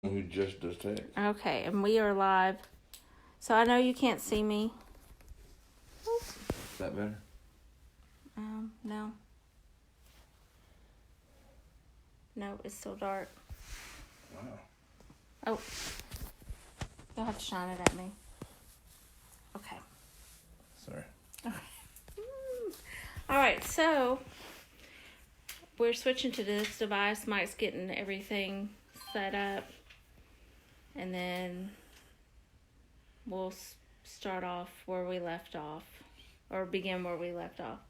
Who just does text. Okay, and we are live. So I know you can't see me. Is that better? No. No, it's still dark. Wow. Oh. You'll have to shine it at me. Okay. Sorry. All right, so we're switching to this device. Mike's getting everything set up. And then we'll start off where we left off. Or begin where we left off.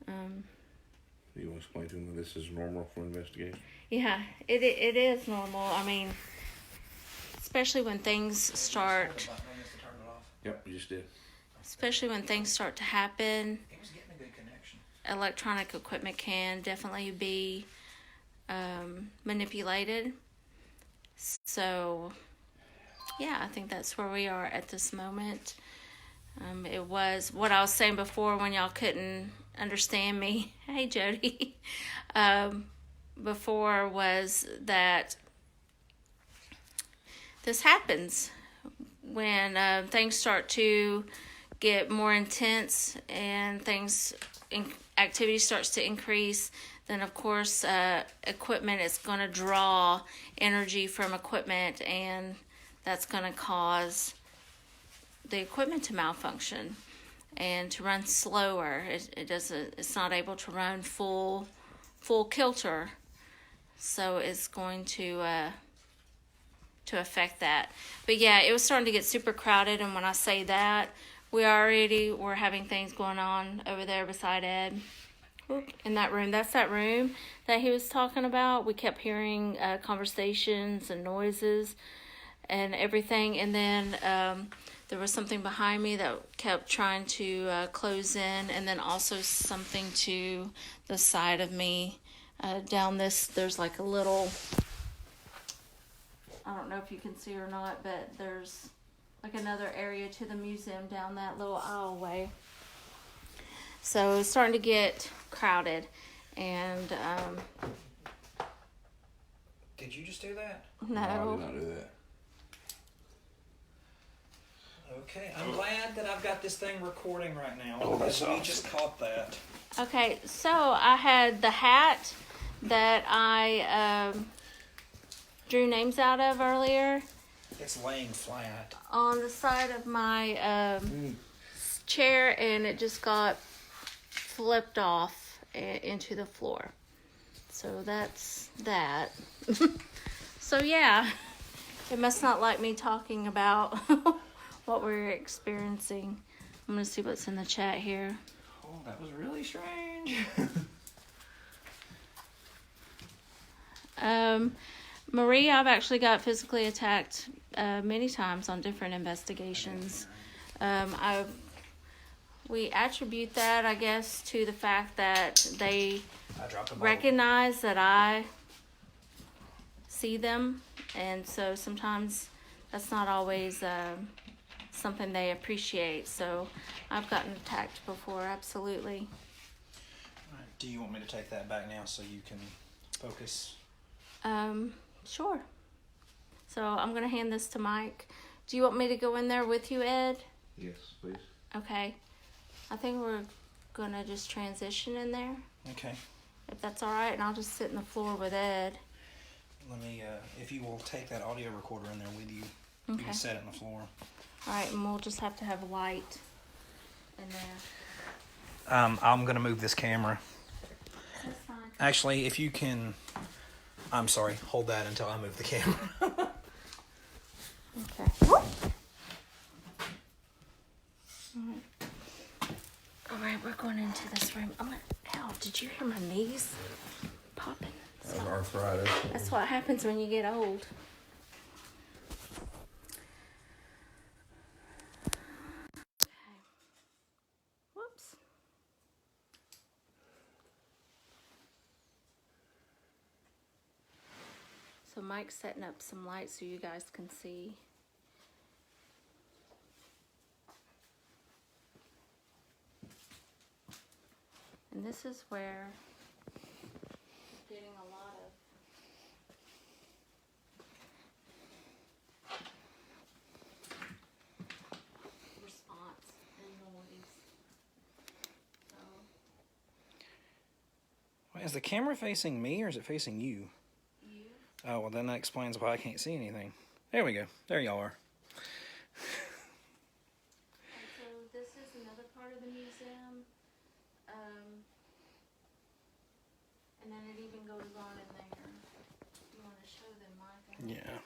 You want to explain to them that this is normal for investigation? Yeah, it is normal. I mean, especially when things start. Yep, you just did. Especially when things start to happen. Electronic equipment can definitely be manipulated. So, yeah, I think that's where we are at this moment. It was what I was saying before when y'all couldn't understand me. Hey, Jody. Before was that this happens when things start to get more intense and activity starts to increase. Then of course equipment is going to draw energy from equipment, and that's going to cause the equipment to malfunction and to run slower. It's not able to run full kilter, so it's going to affect that. But yeah, it was starting to get super crowded, and when I say that, we already were having things going on over there beside Ed. In that room. That's that room that he was talking about. We kept hearing conversations and noises and everything. And then there was something behind me that kept trying to close in. And then also something to the side of me. Down this, there's like a little... I don't know if you can see or not, but there's like another area to the museum down that little aisleway. So it's starting to get crowded, and Did you just do that? no. I did not do that. Okay, I'm glad that I've got this thing recording right now, Oh, because that's we awesome. just caught that. Okay, so I had the hat that I drew names out of earlier It's laying flat. on the side of my chair, and it just got flipped off into the floor. So that's that. So yeah, it must not like me talking about what we're experiencing. I'm gonna see what's in the chat here. Oh, that was really strange. Marie, I've actually got physically attacked many times on different investigations. We attribute that, I guess, to the fact that they recognize that I see them, and so sometimes that's not always something they appreciate. So I've gotten attacked before, absolutely. All right, do you want me to take that back now so you can focus? Sure. So I'm going to hand this to Mike. Do you want me to go in there with you, Ed? Yes, please. Okay. I think we're going to just transition in there, Okay. if that's all right, and I'll just sit in the floor with Ed. Let me, if you will take that audio recorder in there with you, you Okay. can set it on the floor. All right, and we'll just have to have light in there. I'm going to move this camera. That's fine. Actually, if you can, I'm sorry, hold that until I move the camera. Okay. All right, we're going into this room. Oh, hell, did you hear my knees popping? That was arthritis. That's what happens when you get old. Okay. Whoops. So Mike's setting up some lights so you guys can see. And this is where getting a lot of Is the camera facing me or is it facing you? You. Oh, well, then that explains why I can't see anything. There we go. There y'all are. And so this is another part of the museum. And then it even goes on in there. You want to show them, Micah? Yeah.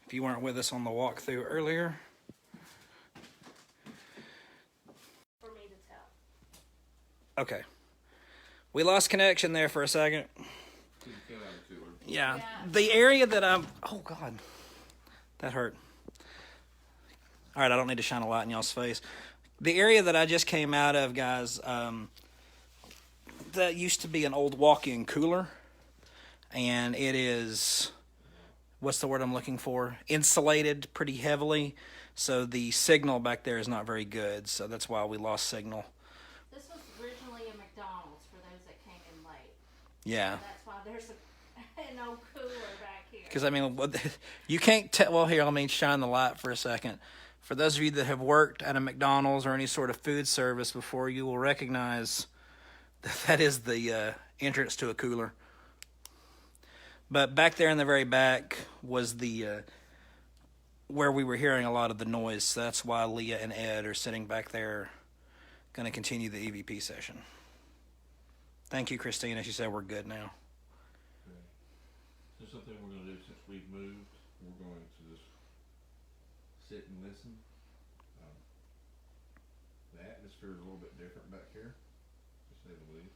If you weren't with us on the walkthrough earlier. For me to tell. Okay. We lost connection there for a second. Yeah. Yeah. The area that I'm... Oh, God. That hurt. All right, I don't need to shine a light in y'all's face. The area that I just came out of, guys, that used to be an old walk-in cooler. And it is... What's the word I'm looking for? Insulated pretty heavily. So the signal back there is not very good. So that's why we lost signal. This was originally a McDonald's for those that came in late. Yeah. So that's why there's an old cooler back here. Because, I mean, you can't tell... Well, here, let me shine the light for a second. For those of you that have worked at a McDonald's or any sort of food service before, you will recognize that is the entrance to a cooler. But back there in the very back was the where we were hearing a lot of the noise. So that's why Leah and Ed are sitting back there, going to continue the EVP session. Thank you, Christina. She said we're good now. So something we're going to do since we've moved, we're going to just sit and listen. The atmosphere is a little bit different back here, to say the least.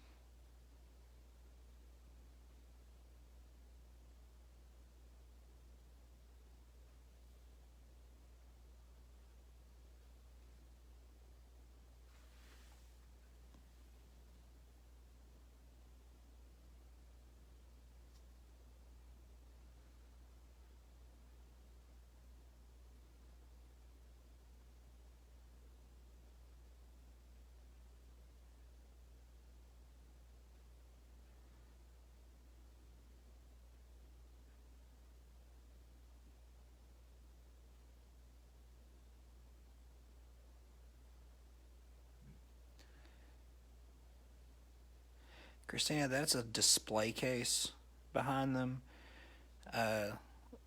Christina, that's a display case behind them.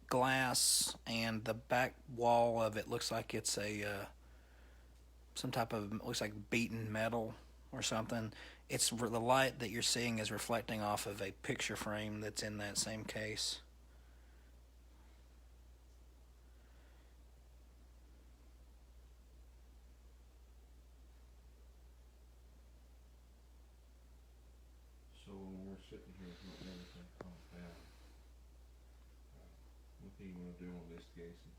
Glass, and the back wall of it looks like it's a some type of, looks like beaten metal or something. It's the light that you're seeing is reflecting off of a picture frame that's in that same case. So when we're sitting here letting everything calm down, one thing you want to do on investigation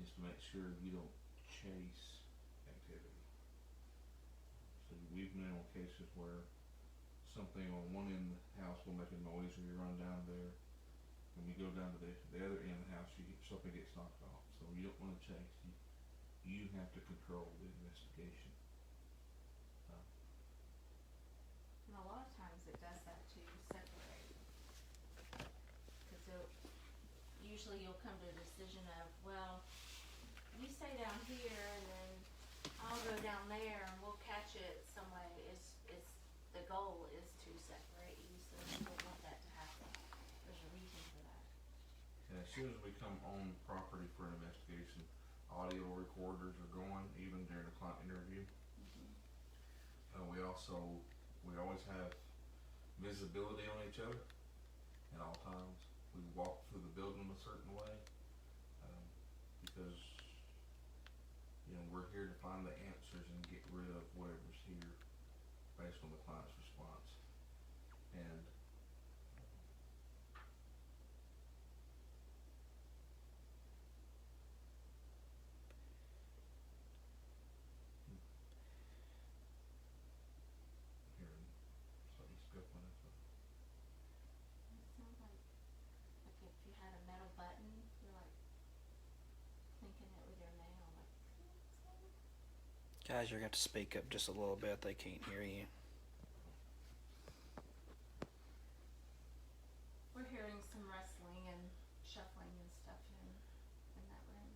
is to make sure you don't chase activity. So we've known on cases where something on one end of the house will make a noise or you run down there. When you go down to the other end of the house, something gets knocked off. So you don't want to chase. You have to control the investigation. And a lot of times it does that to separate. Because usually you'll come to a decision of, well, you stay down here and then I'll go down there and we'll catch it some way. The goal is to separate you, so you don't want that to happen. There's a reason for that. And as soon as we come on property for an investigation, audio recorders are going, even during the client interview. We always have visibility on each other at all times. We walk through the building a certain way, because, we're here to find the answers and get rid of whatever's here based on the client's response. And It sounds like if you had a metal button, you're like clinking it with your nail, like. Guys, you're going to have to speak up just a little bit. They can't hear you. We're hearing some rustling and shuffling and stuff in that room.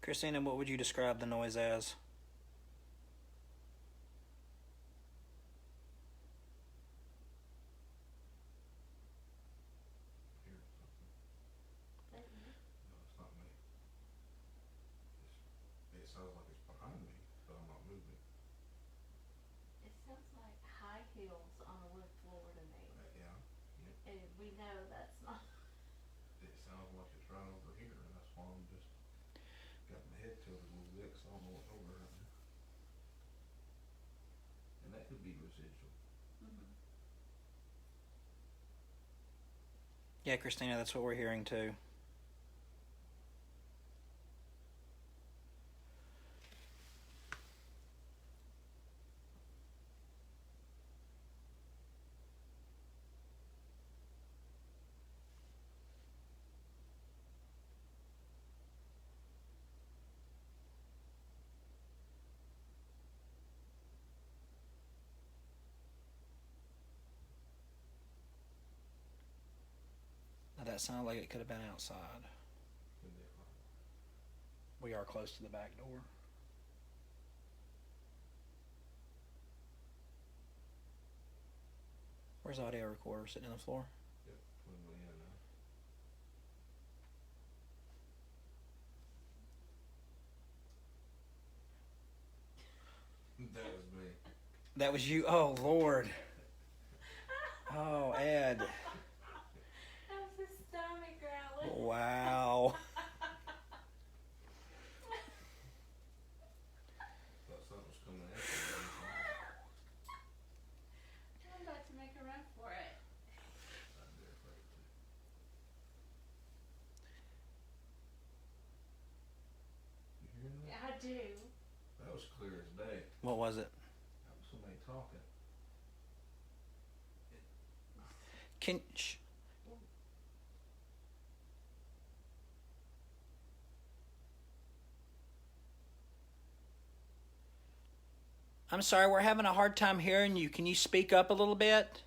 Christina, what would you describe the noise as? Hear something. No, it's not me. It sounds like it's behind me, but I'm not moving. It sounds like high heels on a wood floor to me. Yeah. And we know that's not. It sounds like it's right over here, and that's why I'm just got my head tilted a little bit, so I don't know what's over right now. And that could be residual. Mm-hmm. Yeah, Christina, that's what we're hearing too. Now that sounded like it could have been outside. Could be a problem. We are close to the back door. Where's the audio recorder? Sitting on the floor? Yep, putting me in now. That was me. That was you? Oh, Lord. Oh, Ed. That was his stomach growling. Wow. Thought something was coming at me. I'm about to make a run for it. I'd be afraid to. You hearing that? I do. That was clear as day. What was it? That was somebody talking. Shh. I'm sorry, we're having a hard time hearing you. Can you speak up a little bit?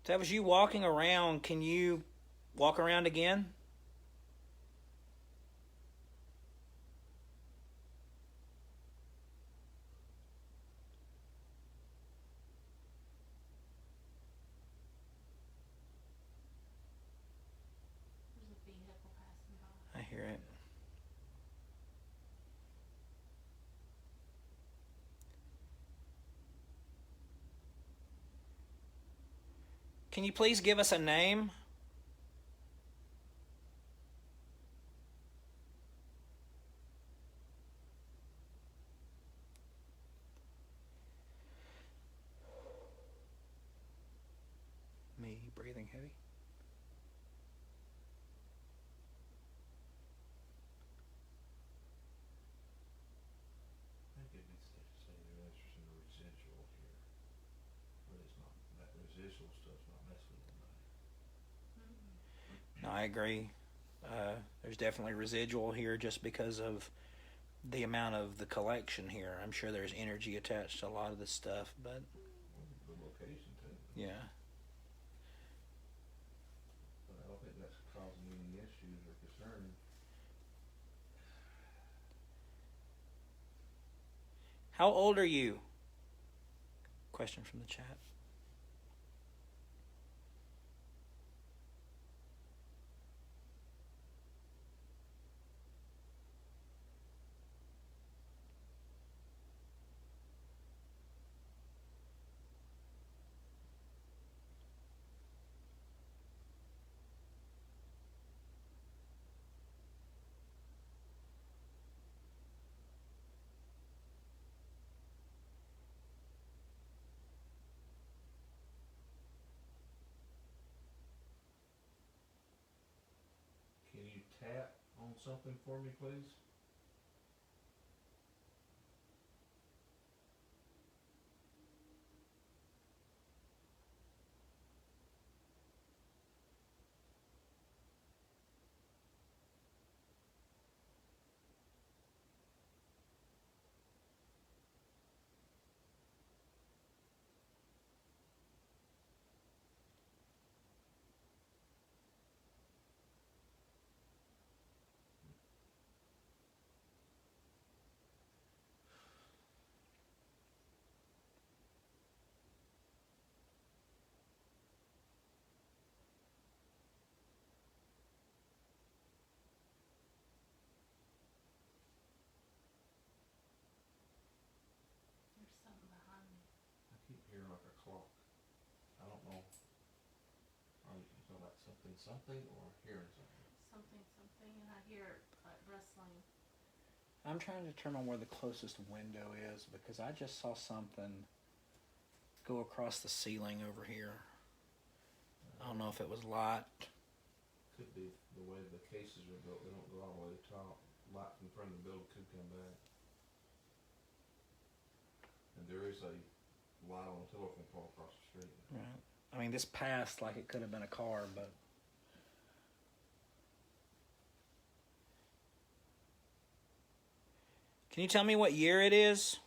That was you walking around. Can you walk around again? There's a vehicle passing by. I hear it. Can you please give us a name? Me breathing heavy. I think it'd be safe to say there's some residual here. But it's not, that residual stuff's not messing with nobody. No, I agree. There's definitely residual here just because of the amount of the collection here. I'm sure there's energy attached to a lot of this stuff, but The location too. yeah. But I don't think that's causing any issues or concern. How old are you? Question from the chat. Can you tap on something for me, please? clock. I don't know. Are you talking about something or hearing something? Something, and I hear like rustling. I'm trying to determine where the closest window is because I just saw something go across the ceiling over here. I don't know if it was light. Could be the way the cases are built. They don't go all the way to the top. Light from front of the building could come back. And there is a light on the telephone pole across the street. Right. I mean, this passed like it could have been a car, but. Can you tell me what year it is?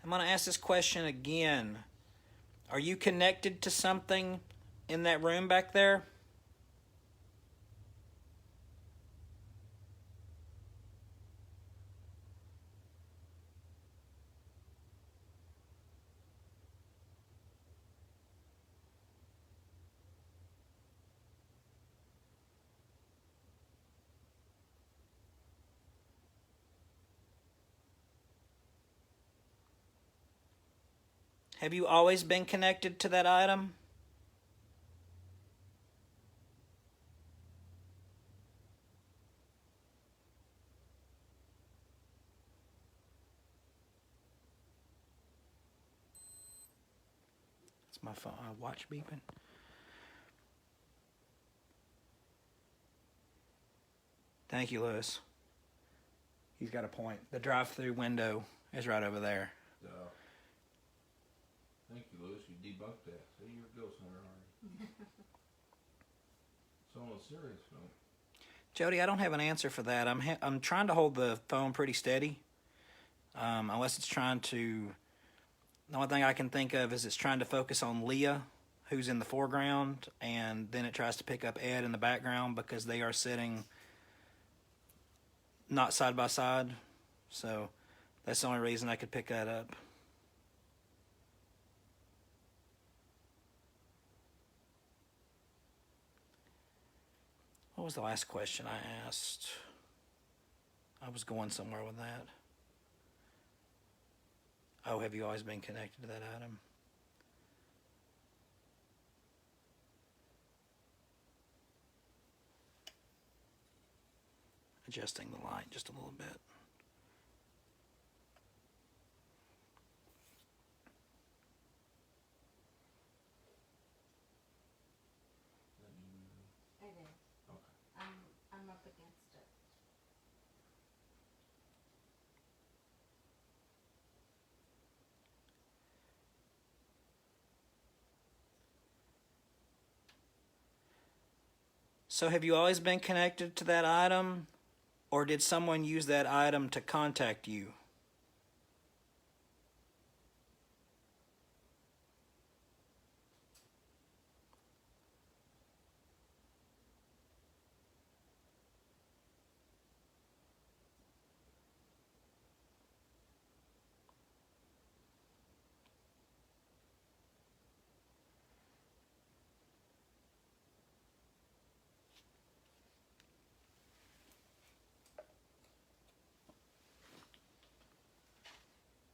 I'm going to ask this question again. Are you connected to something in that room back there? Have you always been connected to that item? It's my phone, watch beeping. Thank you, Lewis. He's got a point. The drive-through window is right over there. Thank you, Lewis. You debunked that. So you're a ghost hunter, aren't you? So on a serious note. Jody, I don't have an answer for that. I'm trying to hold the phone pretty steady. Unless it's trying to. The only thing I can think of is it's trying to focus on Leah, who's in the foreground, and then it tries to pick up Ed in the background because they are sitting not side by side. So that's the only reason I could pick that up. What was the last question I asked? I was going somewhere with that. Oh, have you always been connected to that item? Adjusting the light just a little bit. It is. Okay. I'm up against it. So have you always been connected to that item, or did someone use that item to contact you?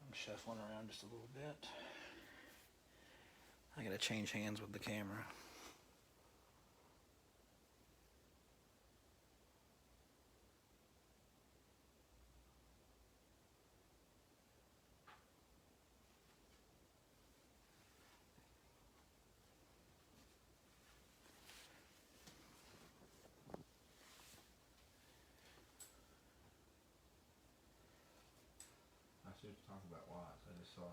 I'm shuffling around just a little bit. I gotta change hands with the camera. I see what you're talking about lights. I just saw it.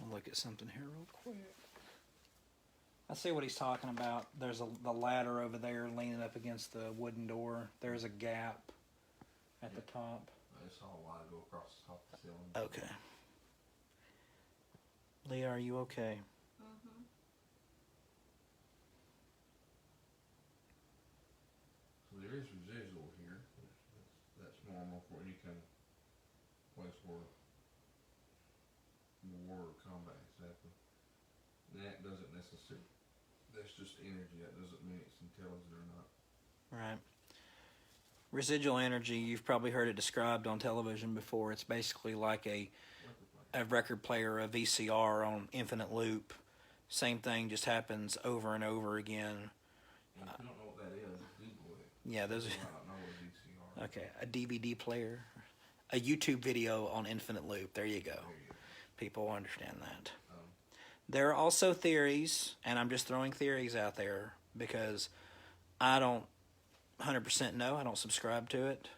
I'll look at something here real quick. I see what he's talking about. There's the ladder over there leaning up against the wooden door. There's a gap at the top. I just saw a light go across the top of the ceiling. Okay. Leah, are you okay? Mm-hmm. So there is residual here. That's normal for when you can place where war or combat has happened. That doesn't necessarily, that's just energy. That doesn't mean it's intelligent or not. Right. Residual energy, you've probably heard it described on television before. It's basically like a record player, a VCR on infinite loop. Same thing just happens over and over again. And if you don't know what that is, Google it. Yeah, those You are, might not know what a VCR is. okay, a DVD player, a YouTube video on infinite loop. There you go. There you go. People understand that. There are also theories, and I'm just throwing theories out there because I don't 100% know. I don't subscribe to it.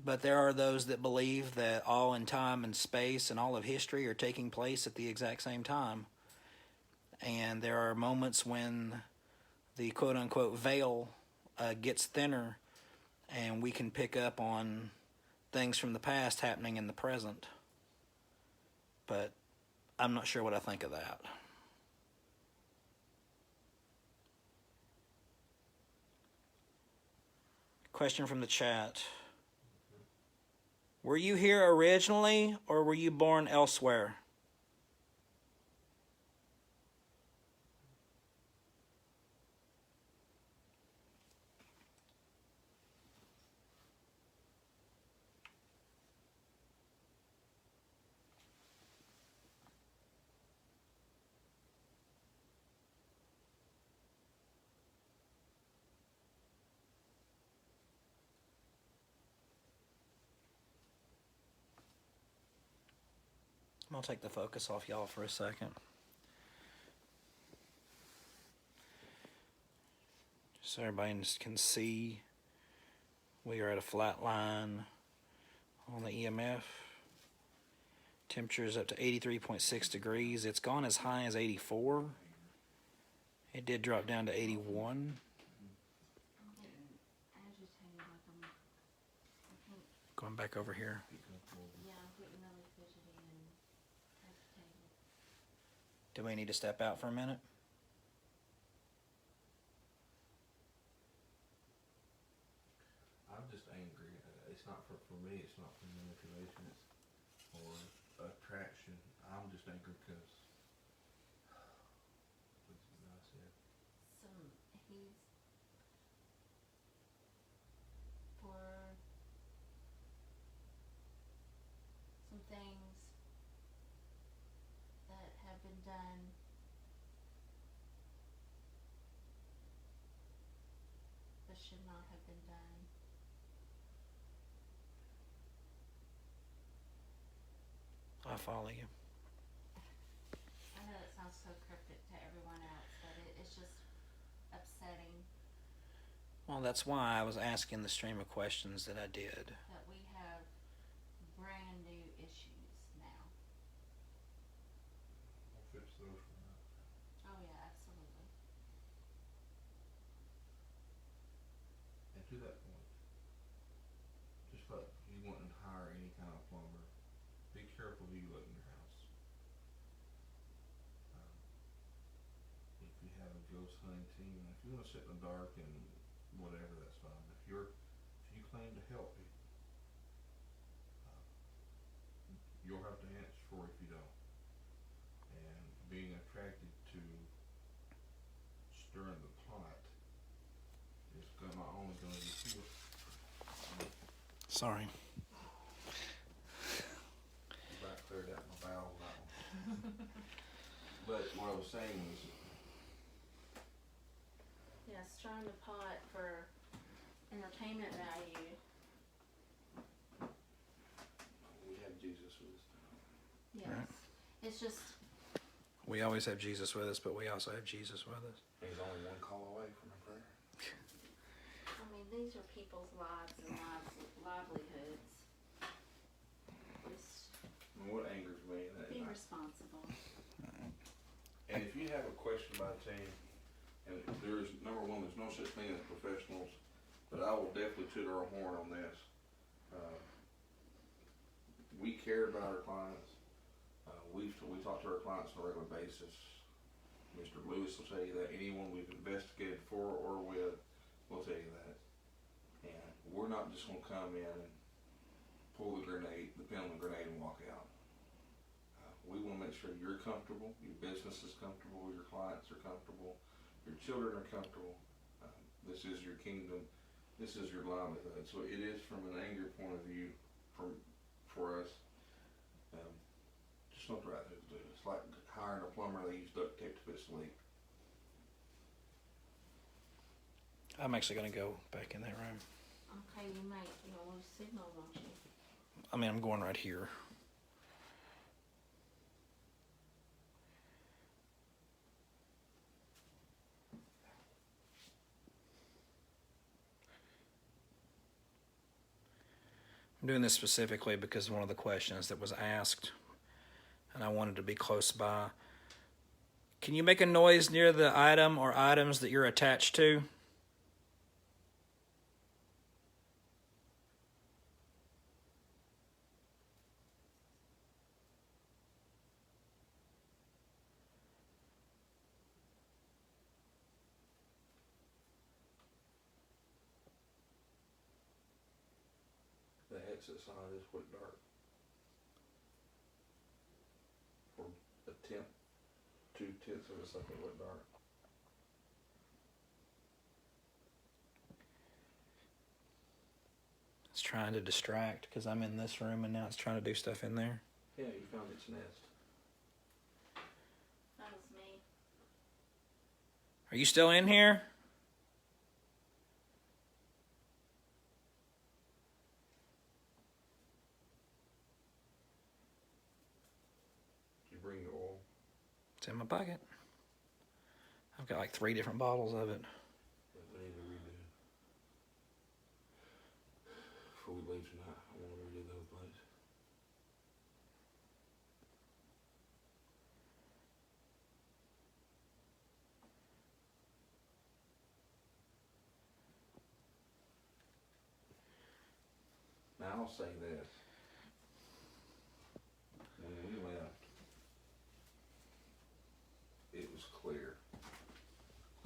But there are those that believe that all in time and space and all of history are taking place at the exact same time. And there are moments when the quote-unquote veil gets thinner and we can pick up on things from the past happening in the present. But I'm not sure what I think of that. Question from the chat. Were you here originally or were you born elsewhere? I'll take the focus off y'all for a second. So everybody can see we are at a flat line on the EMF. Temperature is up to 83.6 degrees. It's gone as high as 84. It did drop down to 81. Going back over here. Do we need to step out for a minute? I'm just angry. It's not for me. It's not for manipulation. It's for attraction. I'm just angry because. What did you guys say? He's for some things that have been done that should not have been done. I follow you. I know it sounds so cryptic to everyone else, but it's just upsetting Well, that's why I was asking the stream of questions that I did. that we have brand new issues now. I'll fix those for now. Oh yeah, absolutely. And to that point, just like you wouldn't hire any kind of plumber, be careful who you let in your house. If you have a ghost hunting team, if you want to sit in the dark and whatever, that's fine. If you claim to help me, you'll have to answer for if you don't. And being attracted to stirring the pot is not only going to be you. Sorry. About cleared out my bowel on that one. But what I was saying was, Yeah, stirring the pot for entertainment value. we have Jesus with us. Yes. Right. It's just, We always have Jesus with us, but we also have Jesus with us. He's only one call away from a prayer. I mean, these are people's lives and livelihoods. Just And what angers me, be responsible. and if you have a question about a team, and there's, number one, there's no such thing as professionals, but I will definitely toot our horn on this. We care about our clients. We talk to our clients on a regular basis. Mr. Lewis will tell you that. Anyone we've investigated for or with will tell you that. And we're not just gonna come in and pull the grenade, the pin on the grenade, and walk out. We want to make sure you're comfortable, your business is comfortable, your clients are comfortable, your children are comfortable. This is your kingdom. This is your livelihood. So it is from an anger point of view for us. Just not the right thing to do. It's like hiring a plumber that use duct tape to fix a leak. I'm actually going to go back in that room. Okay, you might lose signal, don't you? I mean, I'm going right here. I'm doing this specifically because one of the questions that was asked, and I wanted to be close by. Can you make a noise near the item or items that you're attached to? The exit side is what dark. For a tenth, 2/10 of a second went dark. It's trying to distract because I'm in this room and now it's trying to do stuff in there. Yeah, you found its nest. That was me. Are you still in here? Did you bring your oil? It's in my pocket. I've got like 3 different bottles of it. Yeah, we need to redo it. Before we leave tonight, I want to redo the whole place. Now I'll say this. When we left, it was clear.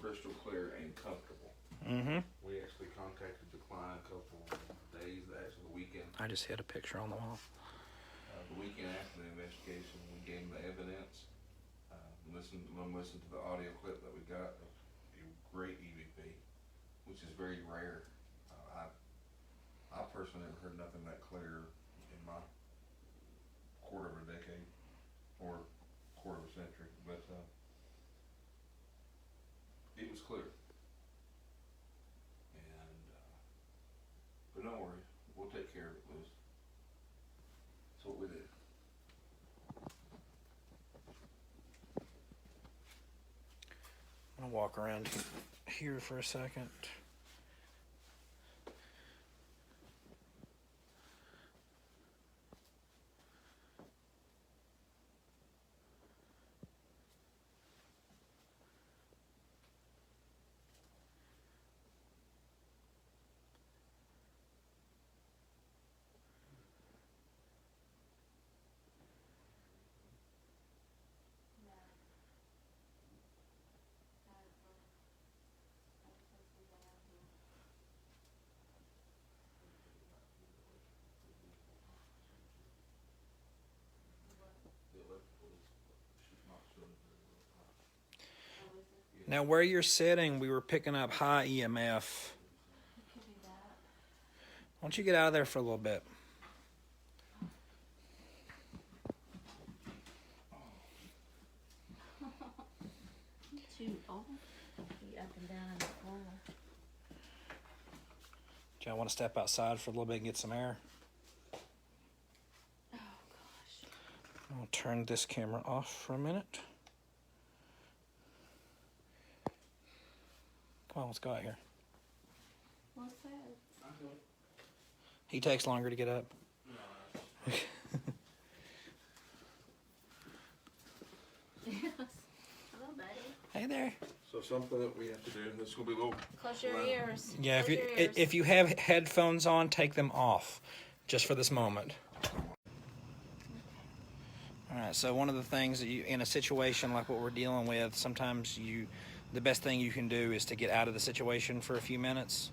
Crystal clear and comfortable. Mm-hmm. We actually contacted the client a couple days, actually the weekend. I just hit a picture on the wall. The weekend after the investigation, we gave them the evidence. Listen to the audio clip that we got of a great EVP, which is very rare. I personally never heard nothing that clear in my quarter of a decade or quarter of a century, but it was clear. And but no worries, we'll take care of it, Liz. That's what we did. I'm gonna walk around here for a second. Now, where you're sitting, we were picking up high EMF. You could do that. Why don't you get out of there for a little bit? Too old. Be up and down in the pool. Do y'all want to step outside for a little bit and get some air? Oh gosh. I'll turn this camera off for a minute. Come on, let's go out here. What's that? He takes longer to get up. Yes. Hello, buddy. Hey there. So something that we have to do, this is gonna be a little. Close your ears. Yeah, Close your ears. if you have headphones on, take them off, just for this moment. All right. So one of the things that you, in a situation like what we're dealing with, sometimes the best thing you can do is to get out of the situation for a few minutes.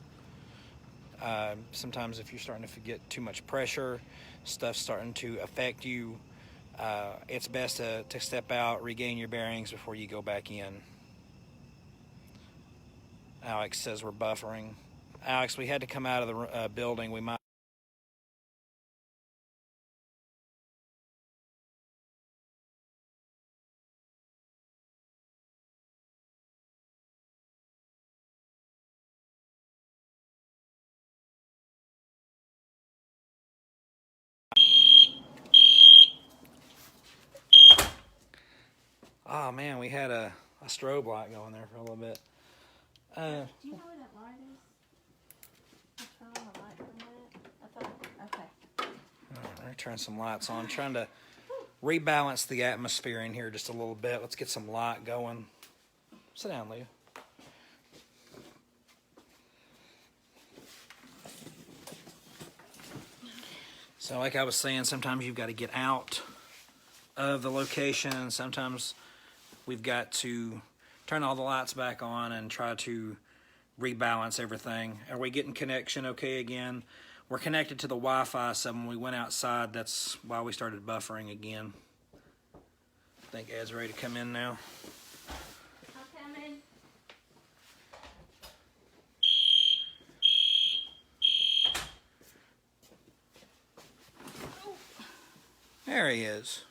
Sometimes if you're starting to get too much pressure, stuff's starting to affect you, it's best to step out, regain your bearings before you go back in. Alex says we're buffering. Alex, we had to come out of the building. We might. Oh man, we had a strobe light going there for a little bit. Do you know where that light is? I'll turn on the light for a minute. I thought, okay. Let me turn some lights on. Trying to rebalance the atmosphere in here just a little bit. Let's get some light going. Sit down, Leah. So like I was saying, sometimes you've got to get out of the location. Sometimes we've got to turn all the lights back on and try to rebalance everything. Are we getting connection okay again? We're connected to the Wi-Fi, so when we went outside, that's why we started buffering again. I think Ed's ready to come in now. I'll come in. There he is.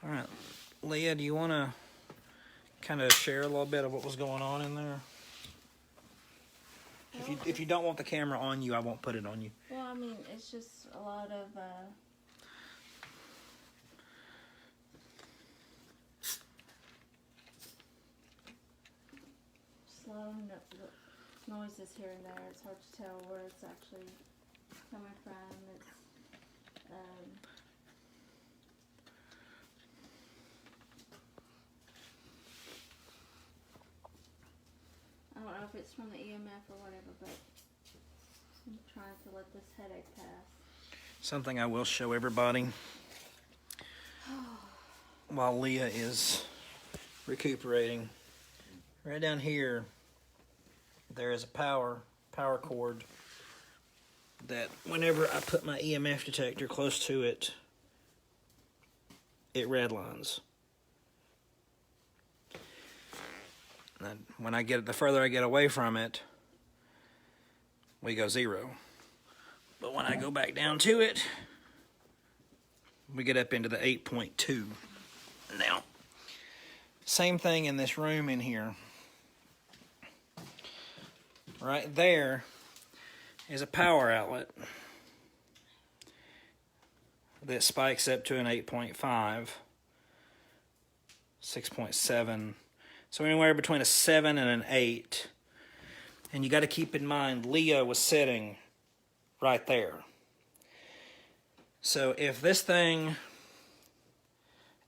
All right, Leah, do you want to kind of share a little bit of what was going on in there? If you don't want the camera on you, I won't put it on you. Well, I mean, it's just a lot of slow noises here and there. It's hard to tell where it's actually coming from. It's I don't know if it's from the EMF or whatever, but I'm trying to let this headache pass. Something I will show everybody while Leah is recuperating. Right down here, there is a power cord that whenever I put my EMF detector close to it, it redlines. And when I get the further I get away from it, we go 0. But when I go back down to it, we get up into the 8.2. Now, same thing in this room in here. Right there is a power outlet that spikes up to an 8.5, 6.7. So anywhere between a 7 and an 8. And you got to keep in mind, Leah was sitting right there. So if this thing,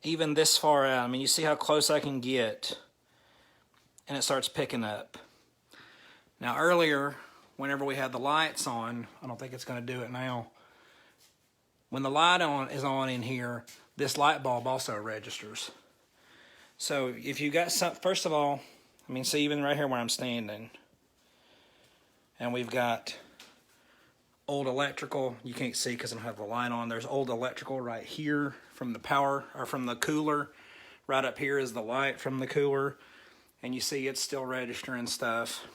even this far out, I mean, you see how close I can get, and it starts picking up. Now earlier, whenever we had the lights on, I don't think it's going to do it now. When the light is on in here, this light bulb also registers. So if you got some, first of all, I mean, see even right here where I'm standing, and we've got old electrical. You can't see because I don't have the light on. There's old electrical right here from the power, or from the cooler. Right up here is the light from the cooler, and you see it's still registering stuff.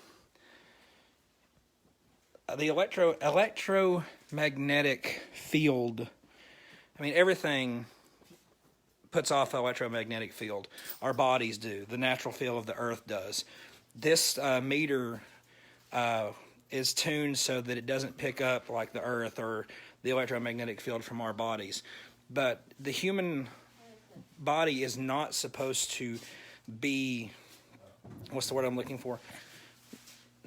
The electromagnetic field, I mean, everything puts off the electromagnetic field. Our bodies do. The natural field of the earth does. This meter is tuned so that it doesn't pick up like the earth or the electromagnetic field from our bodies. But the human body is not supposed to be, what's the word I'm looking for?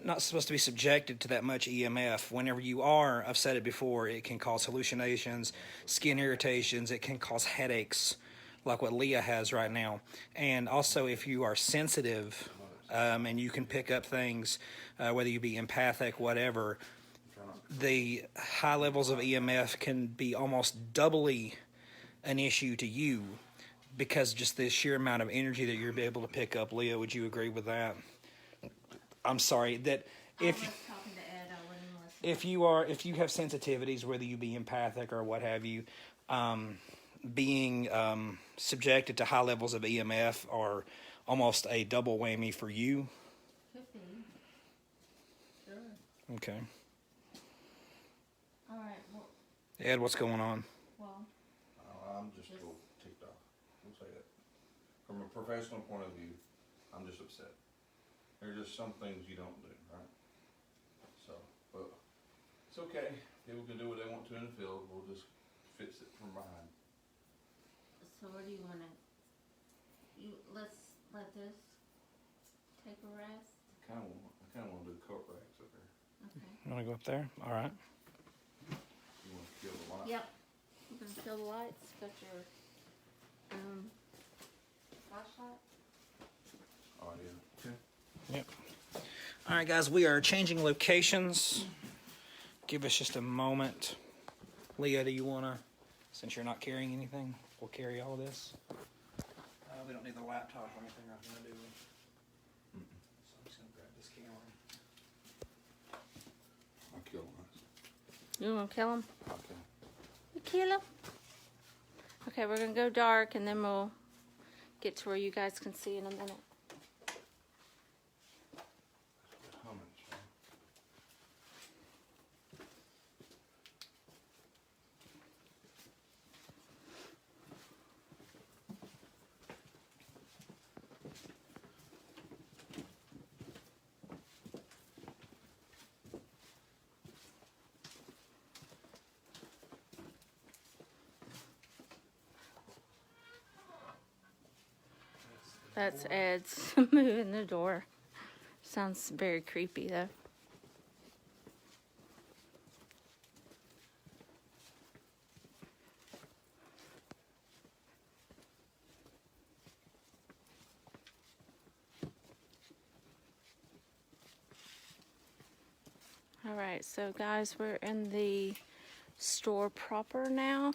Not supposed to be subjected to that much EMF. Whenever you are, I've said it before, it can cause hallucinations, skin irritations, it can cause headaches, like what Leah has right now. And also, if you are sensitive, and you can pick up things, whether you be empathic, whatever, the high levels of EMF can be almost doubly an issue to you because just the sheer amount of energy that you're able to pick up. Leah, would you agree with that? I'm sorry, that if... I was talking to Ed. if you have sensitivities, whether you be empathic or what have you, being subjected to high levels of EMF are almost a double whammy for you. Could be. Sure. Okay. All right. Well. Ed, what's going on? Well. I'm just a little ticked off. I'll say that. From a professional point of view, I'm just upset. There's just some things you don't do, right? So, but it's okay. People can do what they want to in the field. We'll just fix it from behind. So what do you want to? Let's let this take a rest. I kind of want to do coat racks up there. Okay. You want to go up there? All right. You want to kill the light? Yep. You can kill the lights. Got your flashlight. Oh yeah. Okay. Yep. All right, guys, we are changing locations. Give us just a moment. Leah, do you want to, since you're not carrying anything, we'll carry all of this? We don't need the laptop or anything right now, do we? So I'm just going to grab this camera. I'll kill lights. You want to kill him? Okay. You kill him. Okay, we're gonna go dark, and then we'll get to where you guys can see in a minute. How much? That's Ed's moving the door. Sounds very creepy though. All right, so guys, we're in the store proper now.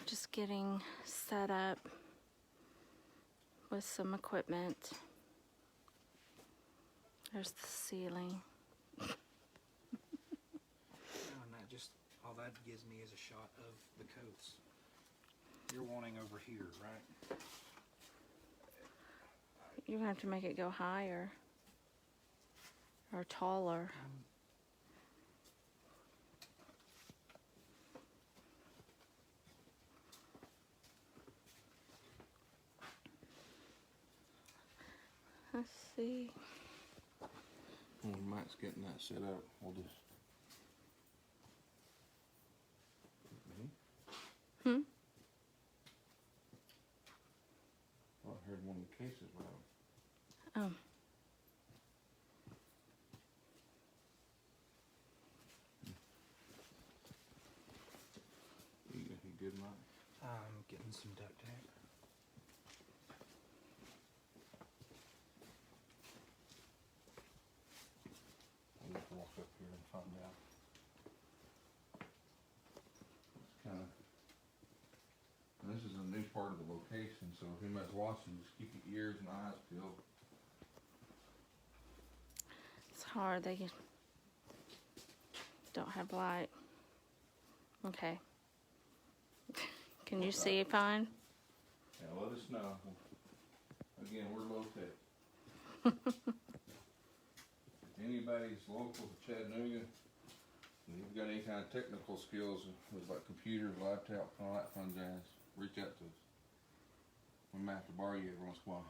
Just getting set up with some equipment. There's the ceiling. And that just, all that gives me is a shot of the coats. You're wanting over here, right? You're gonna have to make it go higher or taller. Let's see. When Mike's getting that set up, we'll just. Hmm? Well, I heard one of the cases went out. Oh. You good, Mike? I'm getting some duct tape. I'll just walk up here and find out. It's kind of. This is a new part of the location, so if anybody's watching, just keep your ears and eyes peeled. It's hard. They don't have light. Okay. Can you see fine? Yeah, let us know. Again, we're low tech. If anybody's local to Chattanooga, and you've got any kind of technical skills with like computers, laptops, and all that fun jazz, reach out to us. We might have to borrow you every once in a while.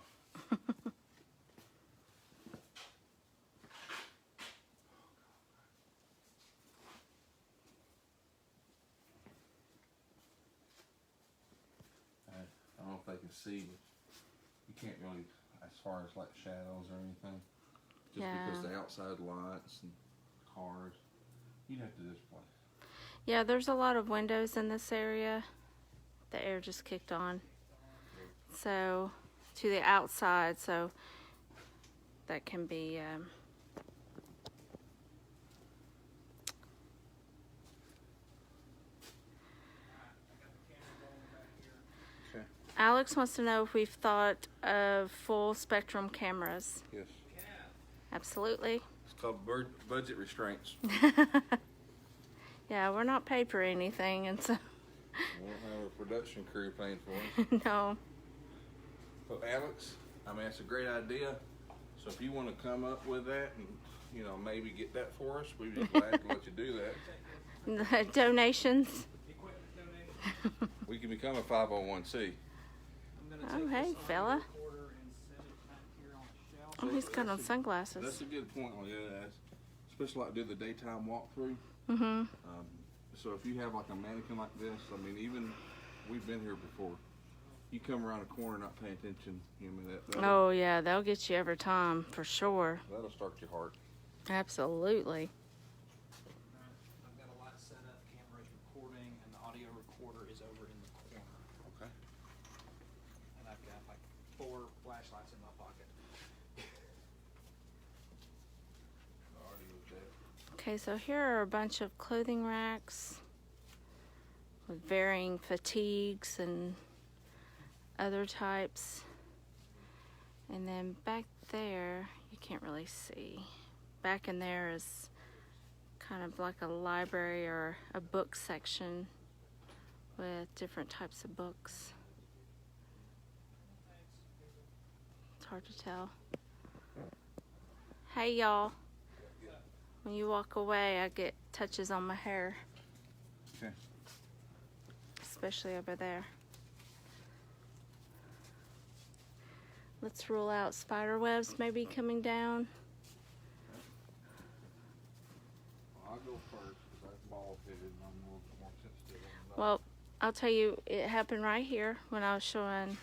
I don't know if they can see, but you can't really, as far as like shadows or anything, just because the outside lights and cars, you'd have to display. Yeah, there's a lot of windows in this area. The air just kicked on. So, to the outside, so that can be, Okay. Alex wants to know if we've thought of full spectrum cameras. Yes. Absolutely. It's called budget restraints. Yeah, we're not paid for anything, and so We don't have a production crew paying for us. no. So Alex, I mean, it's a great idea. So if you want to come up with that and, you know, maybe get that for us, we'd be glad to let you do that. Donations. We can become a 501c. Oh, hey, fella. Oh, he's got on sunglasses. That's a good point on that. Especially like do the daytime walkthrough. Mm-hmm. So if you have like a mannequin like this, I mean, even we've been here before. You come around a corner not paying attention, you know, Oh, yeah, they'll get you every time, for sure. that'll start your heart. Absolutely. I've got a lot set up. Camera's recording, and the audio recorder is over in the corner. Okay. And I've got like 4 flashlights in my pocket. Already with that. Okay, so here are a bunch of clothing racks with varying fatigues and other types. And then back there, you can't really see. Back in there is kind of like a library or a book section with different types of books. It's hard to tell. Hey y'all. When you walk away, I get touches on my hair. Okay. Especially over there. Let's rule out spider webs maybe coming down. Well, I'll go first because I'm bald-headed and I'm a little bit more sensitive on that. Well, I'll tell you, it happened right here when I was showing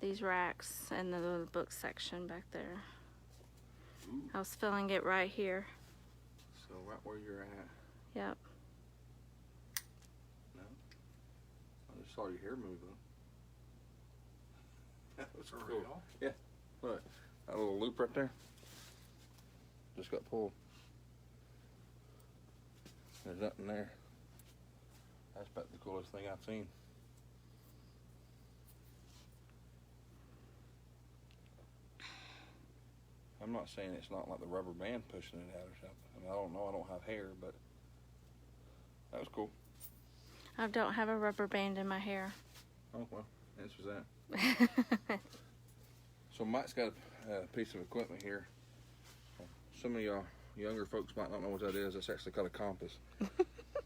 these racks and the little book section back there. Ooh. I was feeling it right here. So right where you're at. Yep. No. I just saw your hair move though. That was For cool. real? Yeah. Look, that little loop right there. Just got pulled. There's nothing there. That's about the coolest thing I've seen. I'm not saying it's not like the rubber band pushing it out or something. I mean, I don't know. I don't have hair, but that was cool. I don't have a rubber band in my hair. Oh, well, answers that. So Mike's got a piece of equipment here. Some of y'all younger folks might not know what that is. That's actually called a compass.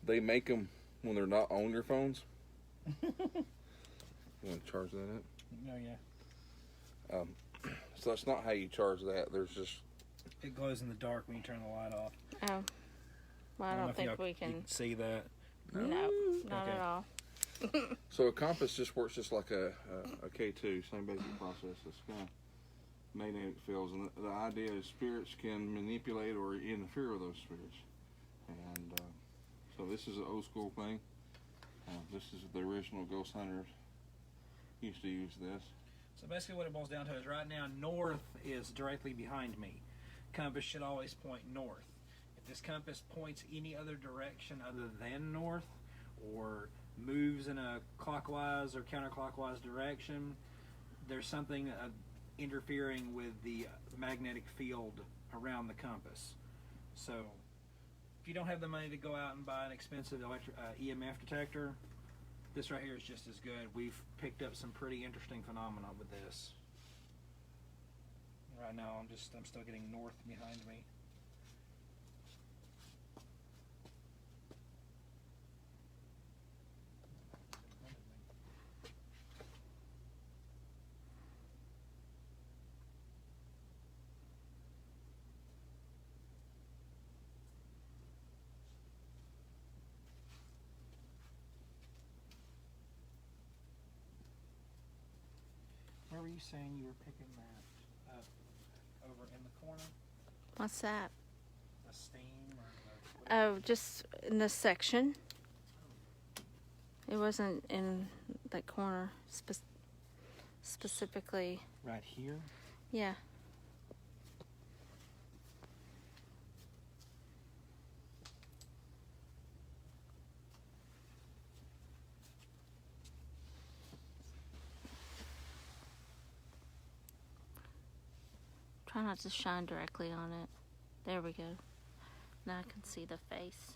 They make them when they're not on your phones. You want to charge that up? Oh, yeah. So that's not how you charge that. There's just... It glows in the dark when you turn the light off. Oh. Well, I know don't if think y'all- we you can. see that. No, not Okay. at all. So a compass just works just like a K2, same basic process. It's kind of magnetic fields, and the idea is spirits can manipulate or interfere with those spirits. And so this is an old school thing. This is the original ghost hunters used to use this. So basically what it boils down to is right now north is directly behind me. Compass should always point north. If this compass points any other direction other than north or moves in a clockwise or counterclockwise direction, there's something interfering with the magnetic field around the compass. So if you don't have the money to go out and buy an expensive EMF detector, this right here is just as good. We've picked up some pretty interesting phenomena with this. Right now I'm still getting north behind me. Where were you saying you were picking that up? Over in the corner? What's that? A steam or Oh, just in this section. It wasn't in that corner specifically. right here? Yeah. Try not to shine directly on it. There we go. Now I can see the face.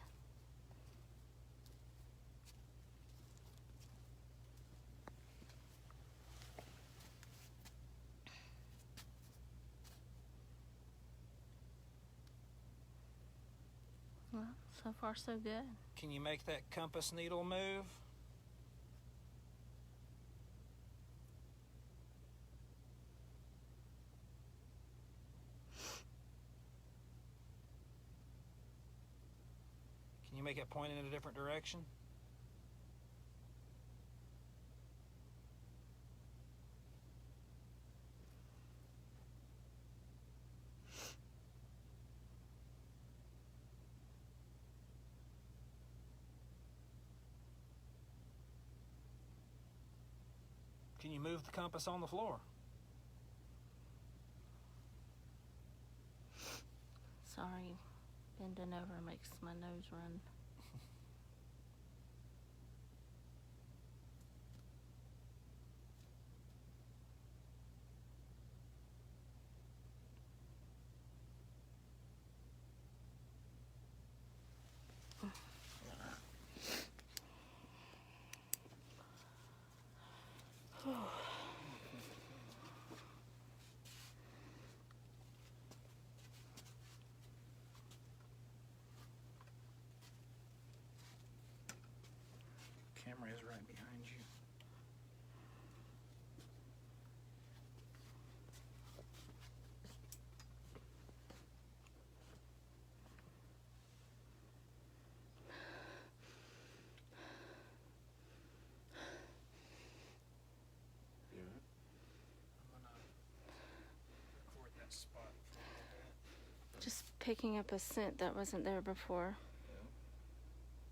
Well, so far so good. Can you make that compass needle move? Can you make it point in a different direction? Can you move the compass on the floor? Sorry, bending over makes my nose run. Camera is right behind you. Yeah. I'm gonna record that spot for a little bit. Just picking up a scent that wasn't there before.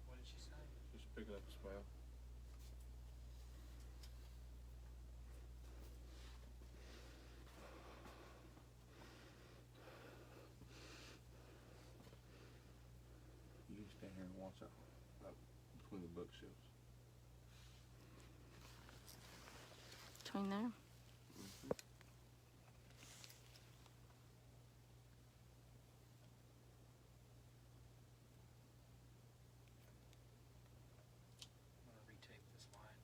What did she say? Just pick it up a smell. You can stand here and watch out up between the bookshelves. Between there. I'm gonna retape this line.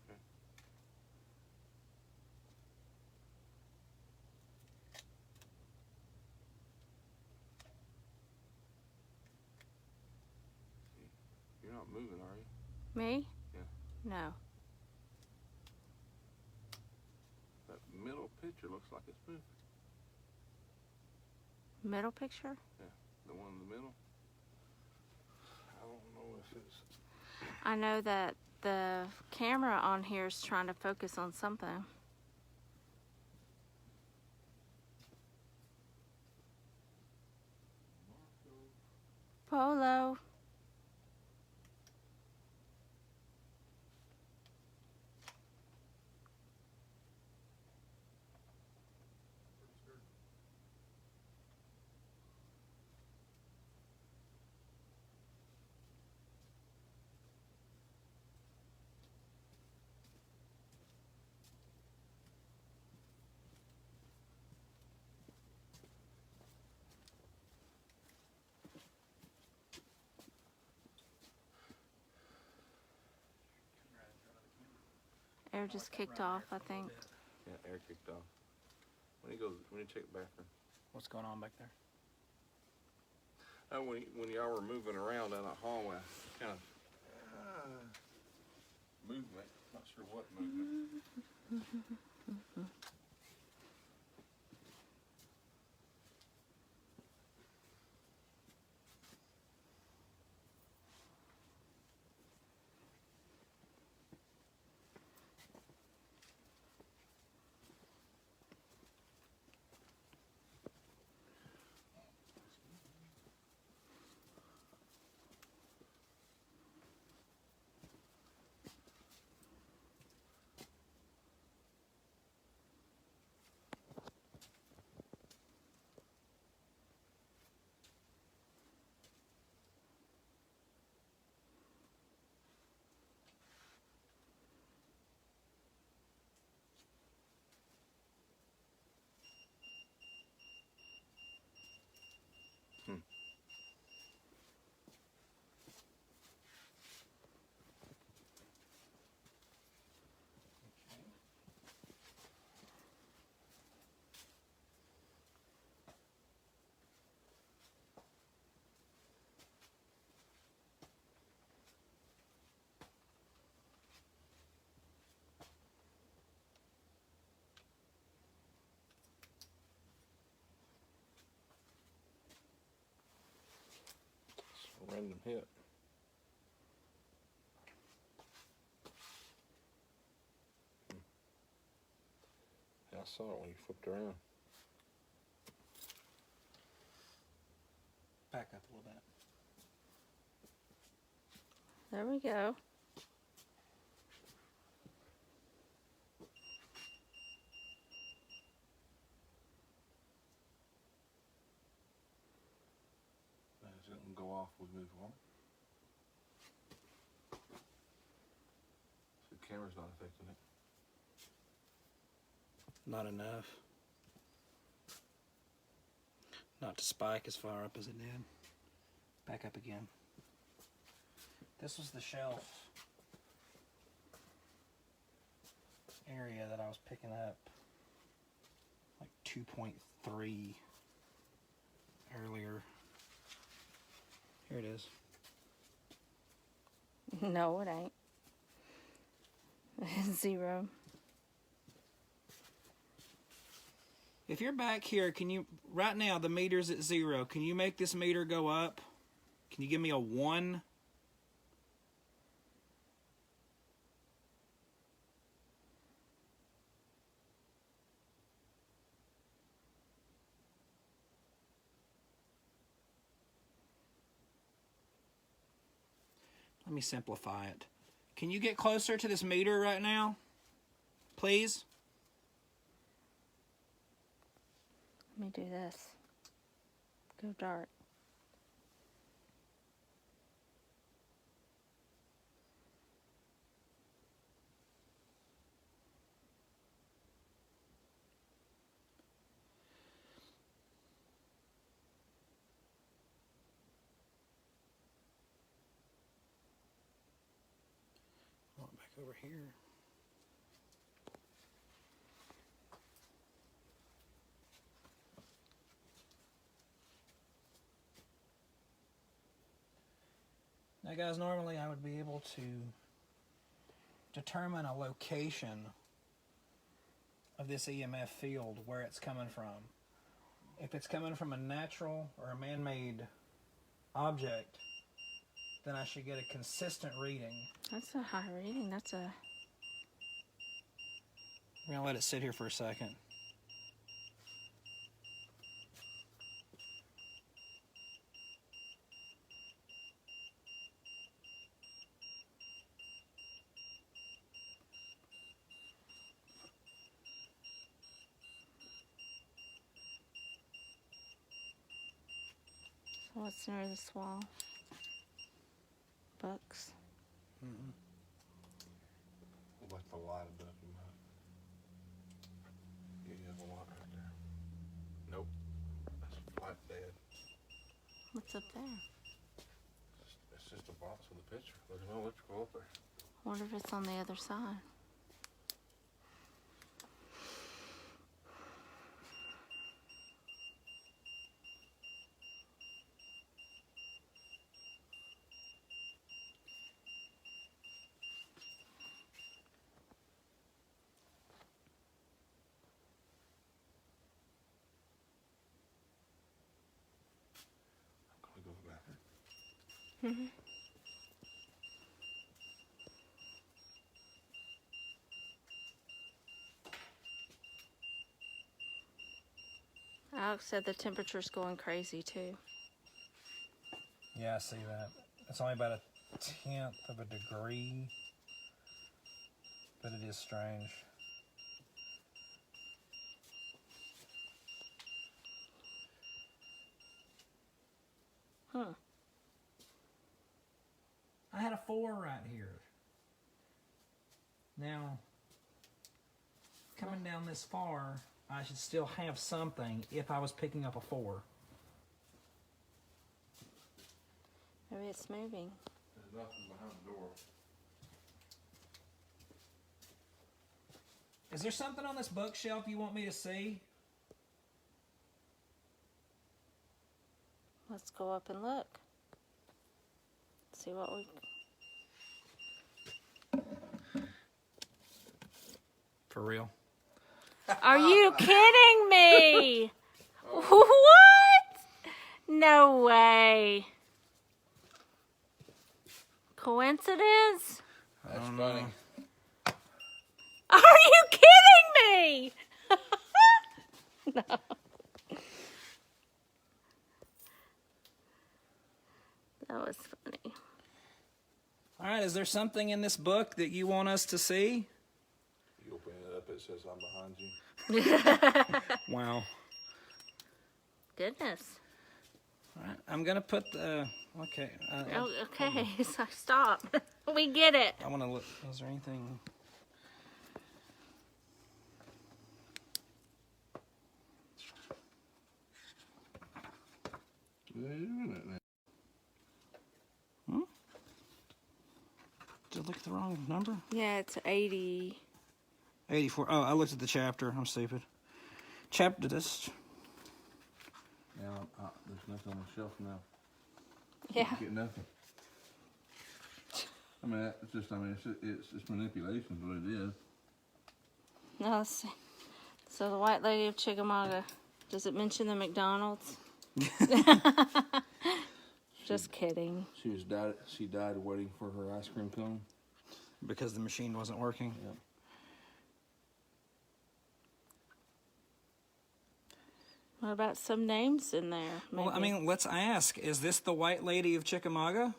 Okay. You're not moving, are you? Me? Yeah. No. That middle picture looks like it's moving. Middle picture? The one in the middle. I don't know if it's. I know that the camera on here is trying to focus on something. Polo. Air just kicked off, I think. Yeah, air kicked off. When you check the bathroom. What's going on back there? Oh, when y'all were moving around down that hallway, kind of movement. Not sure what movement. random hit. I saw it when you flipped around. Back up a little bit. There we go. As it can go off, we move on. So the camera's not affecting it. Not enough. Not to spike as far up as it did. Back up again. This was the shelf area that I was picking up like 2.3 earlier. Here it is. No, it ain't. 0. If you're back here, can you, right now the meter's at 0. Can you make this meter go up? Can you give me a 1? Let me simplify it. Can you get closer to this meter right now? Please? Let me do this. Go dark. Back over here. Now guys, normally I would be able to determine a location of this EMF field, where it's coming from. If it's coming from a natural or a man-made object, then I should get a consistent reading. That's a high reading. That's a... We're going to let it sit here for a second. So what's near this wall? Books. Mm-hmm. Like the light above you might. Yeah, you have a light right there. Nope. That's flat dead. What's up there? It's just a box with a picture. There's no electrical up there. I wonder if it's on the other side. I'm gonna go back. Mm-hmm. Alex said the temperature's going crazy too. Yeah, I see that. It's only about 1/10 of a degree, but it is strange. Huh. I had a 4 right here. Now, coming down this far, I should still have something if I was picking up a 4. Maybe it's moving. There's nothing behind the door. Is there something on this bookshelf you want me to see? Let's go up and look. See what we... For real? Are you kidding me? What? No way. coincidence? That's funny. Are you kidding me? No. That was funny. All right, is there something in this book that you want us to see? You open it up, it says I'm behind you. Wow. Goodness. All right, I'm going to put the... Okay. Oh, okay, so stop. We get it. I want to look... Is there anything... Wait a minute now. Did I look at the wrong number? Yeah, it's 80. 84. Oh, I looked at the chapter. I'm stupid. Chapter this. Now, there's nothing on the shelf now. Yeah. You get nothing. I mean, it's just, it's manipulation is what it is. No, let's see. So the White Lady of Chickamauga. Does it mention the McDonald's? Just kidding. She died waiting for her ice cream cone. Because the machine wasn't working? Yep. What about some names in there? Maybe? Well, I mean, let's ask. Is this the White Lady of Chickamauga?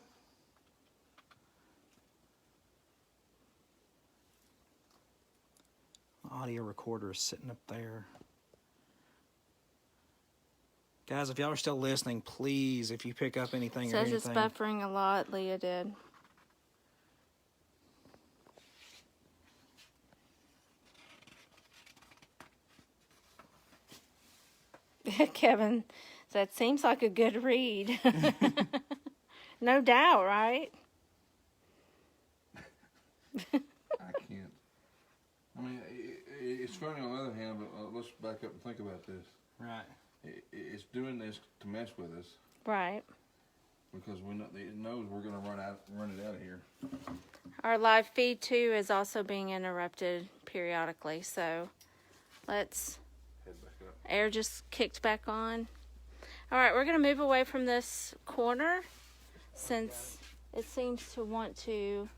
Audio recorder is sitting up there. Guys, if y'all are still listening, please, if you pick up anything or Says anything. it's buffering a lot. Leah did. Kevin, that seems like a good read. No doubt, right? I can't. I mean, it's funny on the other hand, but let's back up and think about this. Right. It's doing this to mess with us Right. because it knows we're going to run it out of here. Our live feed, too, is also being interrupted periodically, so let's... Head back up. Air just kicked back on. All right, we're going to move away from this corner since it seems to want to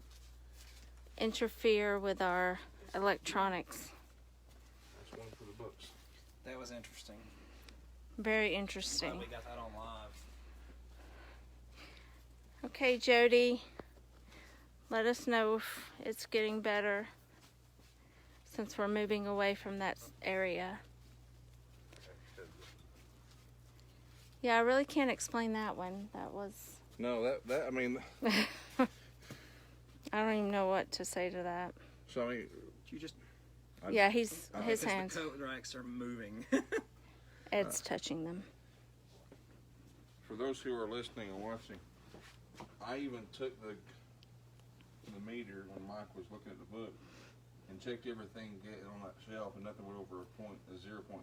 interfere with our electronics. That's one for the books. That was interesting. Very interesting. We got that on live. Okay, Jody, let us know if it's getting better since we're moving away from that area. Yeah, I really can't explain that one. That was... No, that I mean... I don't even know what to say to that. So, I mean... You just... Yeah, his hands. The coat racks are moving. Ed's touching them. For those who are listening and watching, I even took the meter when Mike was looking at the book and checked everything on that shelf, and nothing went over a 0.3.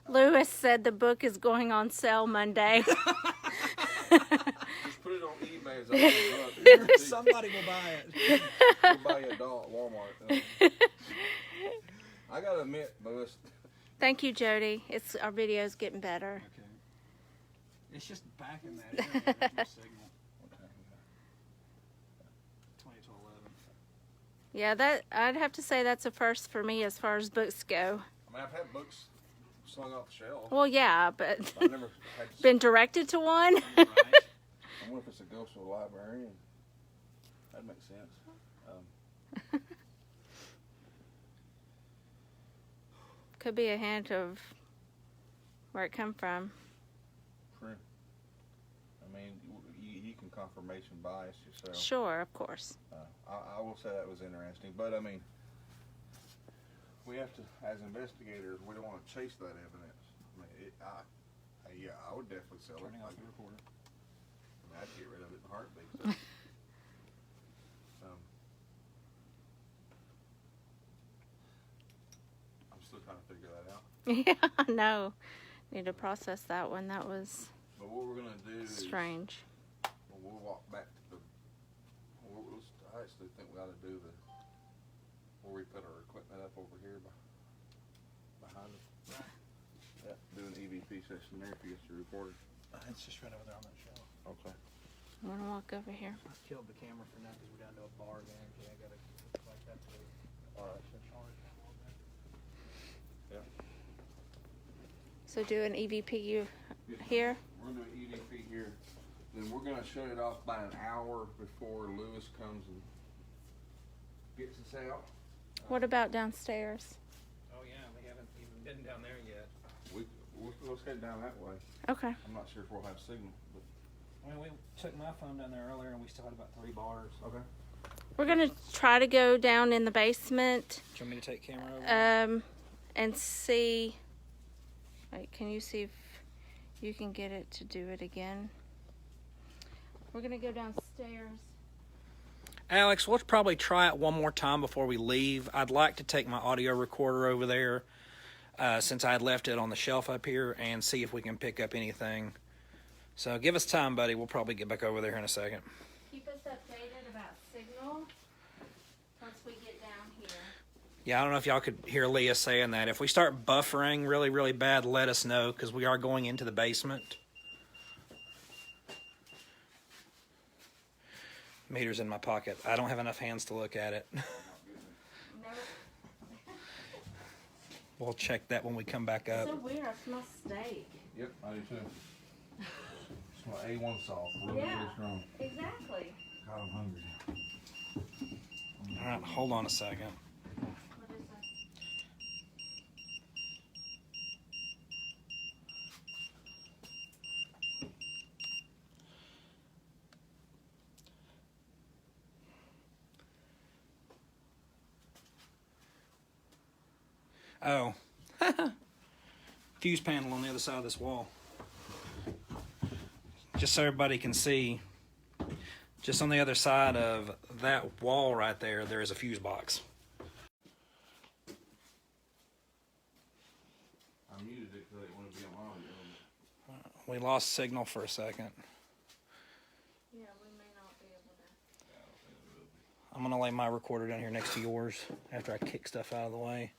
Lewis said the book is going on sale Monday. Just put it on eBay as I look. Somebody will buy it. We'll buy you a doll at Walmart. I gotta admit, Lewis. Thank you, Jody. Our video's getting better. Okay. It's just back in that area. There's no signal. 20 to 11. Yeah, I'd have to say that's a first for me as far as books go. I mean, I've had books slung off the shelf. Well, yeah, but I've never had to been directed to one. Right. I wonder if it's a ghost of a librarian. That makes sense. Could be a hint of where it come from. True. I mean, you can confirmation bias yourself. Sure, of course. I will say that was interesting, but I mean, we have to, as investigators, we don't want to chase that evidence. I mean, I would definitely sell Turning it. off the recorder. I mean, I'd get rid of it in a heartbeat. So. I'm still trying to figure that out. Yeah, no. Need to process that one. That was But what we're gonna do strange. is we'll walk back to I actually think we ought to do where we put our equipment up over here behind us. Right. Yeah, do an EVP session there if you get your recorder. It's just right over there on that shelf. Okay. I'm gonna walk over here. I killed the camera for now because we're down to a bar game. I gotta like that too. Alright. Yeah. So do an EVP here. We're gonna do an EDP here. Then we're gonna shut it off by an hour before Lewis comes and gets us out. What about downstairs? Oh yeah, we haven't even been down there yet. Let's head down that way. Okay. I'm not sure if we'll have signal, but Well, we took my phone down there earlier and we still had about 3 bars. okay. We're gonna try to go down in the basement, Do you want me to take camera over? and see. Wait, can you see if you can get it to do it again? We're gonna go downstairs. Alex, we'll probably try it one more time before we leave. I'd like to take my audio recorder over there since I had left it on the shelf up here and see if we can pick up anything. So give us time, buddy. We'll probably get back over there in a second. Keep us updated about signal once we get down here. Yeah, I don't know if y'all could hear Leah saying that. If we start buffering really, really bad, let us know because we are going into the basement. Meter's in my pocket. I don't have enough hands to look at it. We'll check that when we come back up. So weird. I smell steak. Yep, I do too. Smell A1 sauce. Really, Yeah. really strong. Exactly. God, I'm hungry. All right, hold on a second. What is that? Oh. Fuse panel on the other side of this wall. Just so everybody can see, just on the other side of that wall right there, there is a fuse box. I muted it because I didn't want to be on audio. We lost signal for a second. Yeah, we may not be able to. I'm going to lay my recorder down here next to yours after I kick stuff out of the way.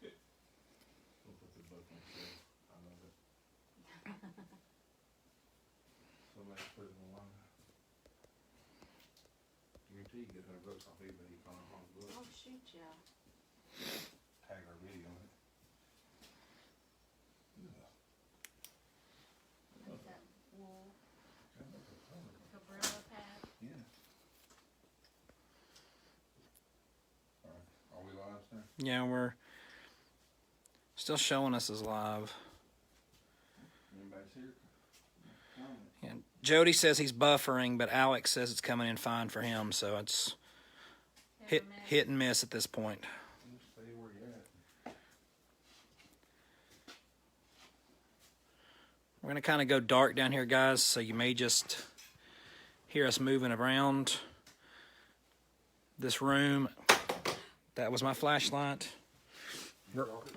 We'll put the book on there. I love it. Somebody put it online. Guarantee you get $100 off eBay. You find a hard book. Oh shoot, yeah. Tag our video on it. What is that wool? Cabrilla pad. Yeah. Alright. Are we live, sir? Yeah, we're still showing us as live. Anybody's here? And Jody says he's buffering, but Alex says it's coming in fine for him, so it's hit and miss at this point. Just stay where you're at. We're going to kind of go dark down here, guys, so you may just hear us moving around this room. That was my flashlight.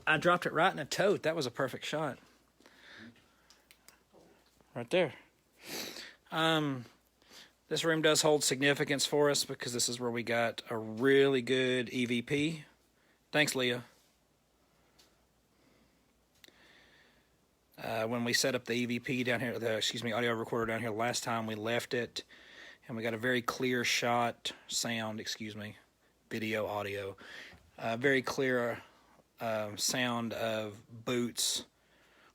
I dropped it right in a tote. That was a perfect shot. Right there. This room does hold significance for us because this is where we got a really good EVP. Thanks, Leah. When we set up the EVP down here, audio recorder down here last time, we left it, and we got a very clear video, audio, very clear sound of boots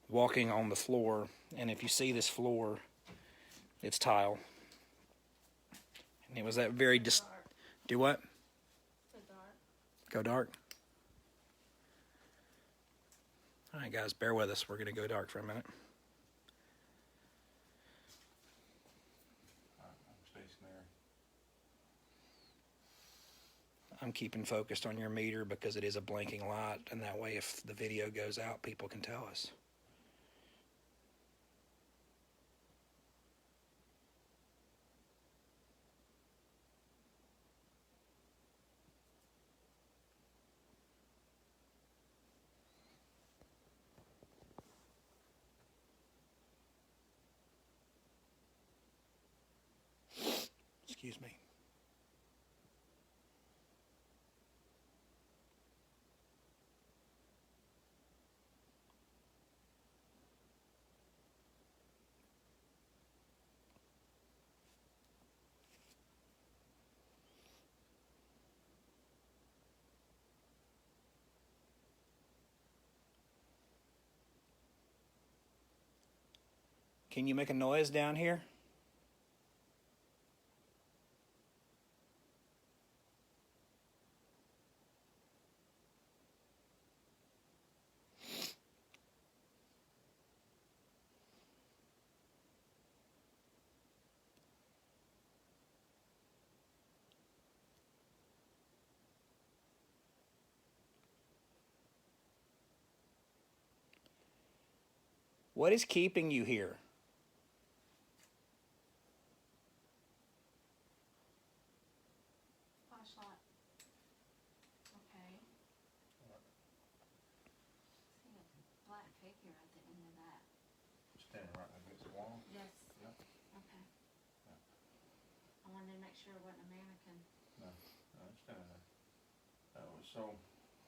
walking on the floor. And if you see this floor, it's tile. And it was that very do what? Go dark. All right, guys, bear with us. We're going to go dark for a minute. I'm stationary. I'm keeping focused on your meter because it is a blinking light, and that way if the video goes out, people can tell us. Excuse me. Can you make a noise down here? What is keeping you here? Flashlight. Okay. See a black figure at the end of that. Standing right against the wall. Yes. Yep. Okay. Yeah. I wanted to make sure it wasn't a mannequin. No, it's standing there. That was so.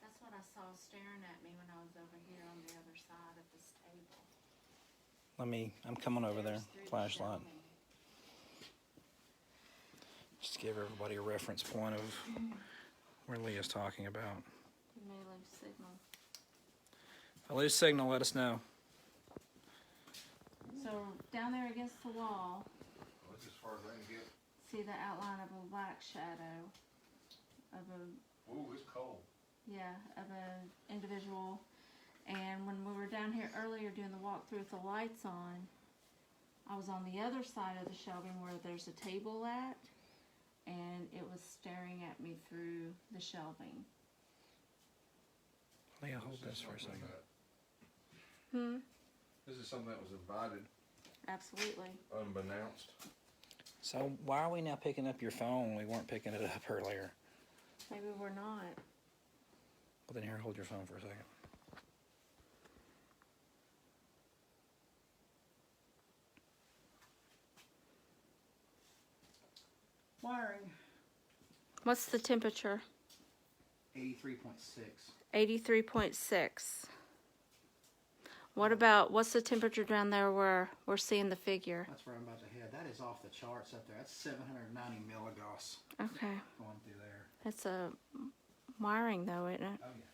That's what I saw staring at me when I was over here on the other side of this table. I'm coming over there. Stares through the Flashlight. shelving. Just to give everybody a reference point of where Leah's talking about. You may lose signal. If I lose signal, let us know. So down there against the wall, Well, that's as far as I can get. see the outline of a black shadow of a Ooh, it's cold. of an individual. And when we were down here earlier doing the walkthrough with the lights on, I was on the other side of the shelving where there's a table at, and it was staring at me through the shelving. Leah, hold this for a second. This is something that was invited, Absolutely. unbeknownst. So why are we now picking up your phone? We weren't picking it up earlier. Maybe we're not. Well, then here, hold your phone for a second. Wiring. What's the temperature? 83.6. 83.6. What's the temperature down there where we're seeing the figure? That's where I'm about to head. That is off the charts up there. That's 790 milligauss Okay. going through there. That's a wiring though, isn't it? Oh, yeah.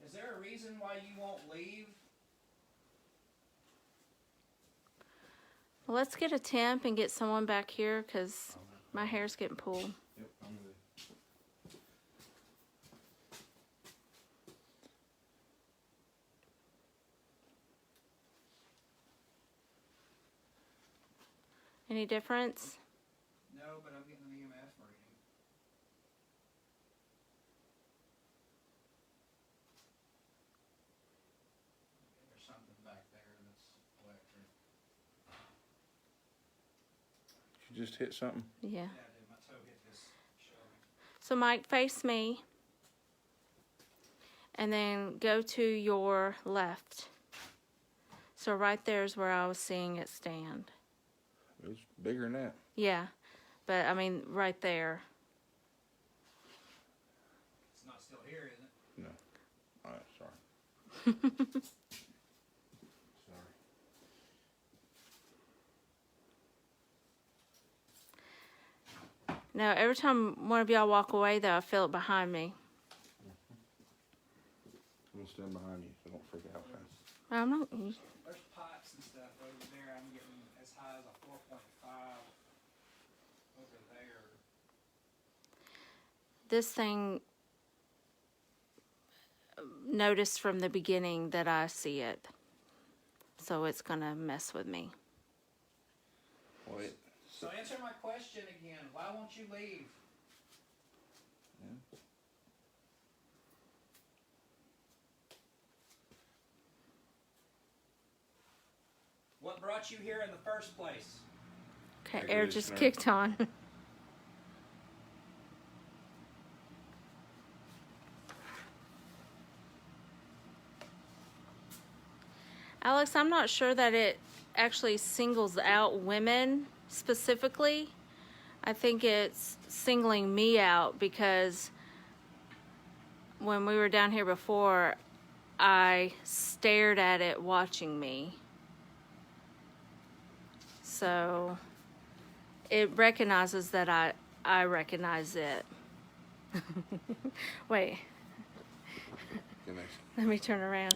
Is there a reason why you won't leave? Well, let's get a temp and get someone back here because my hair's getting pulled. Yep, I'm ready. Any difference? No, but I'm getting an EMF reading. There's something back there that's electric. You just hit something? Yeah. Yeah, dude, my toe hit this shelving. So Mike, face me. And then go to your left. So right there is where I was seeing it stand. It was bigger than that. Yeah. But I mean, right there. It's not still here, is it? No. Alright, sorry. Sorry. Now, every time one of y'all walk away, though, I feel it behind me. I'm gonna stand behind you, so don't freak out. I'm not. There's pipes and stuff over there. I'm getting as high as a 4.5 over there. This thing noticed from the beginning that I see it. So it's going to mess with me. Wait. So answer my question again. Why won't you leave? Yeah. What brought you here in the first place? Okay, Air air just conditioner. kicked on. Alex, I'm not sure that it actually singles out women specifically. I think it's singling me out because when we were down here before, I stared at it watching me. So it recognizes that I recognize it. Wait, Good next. let me turn around.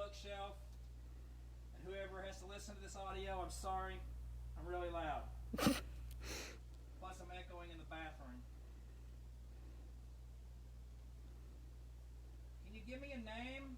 bookshelf. And whoever has to listen to this audio, I'm sorry. I'm really loud. Plus, I'm echoing in the bathroom. Can you give me a name?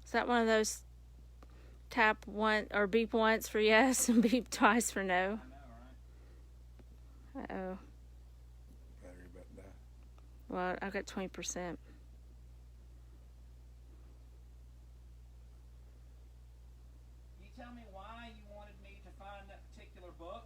Is that one of those tap one or beep once for yes and beep twice for no? I know, right? Uh-oh. Battery about to die. Well, I got 20%. Can you tell me why you wanted me to find that particular book?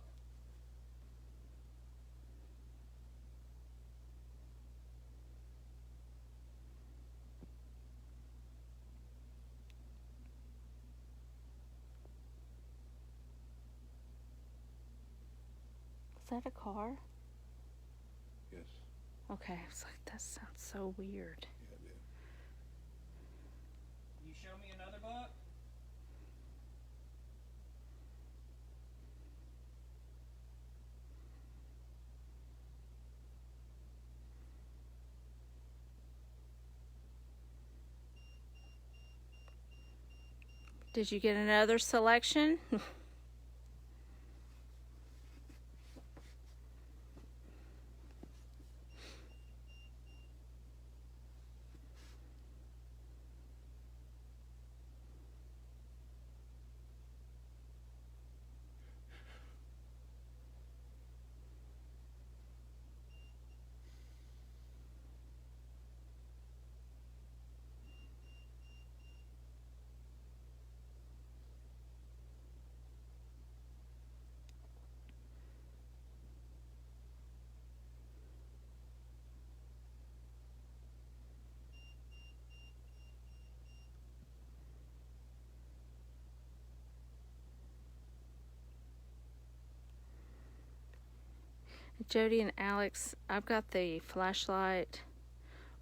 Is that a car? Yes. Okay, I was like, that sounds so weird. Yeah, it did. Can you show me another book? Did you get another selection? Jody and Alex, I've got the flashlight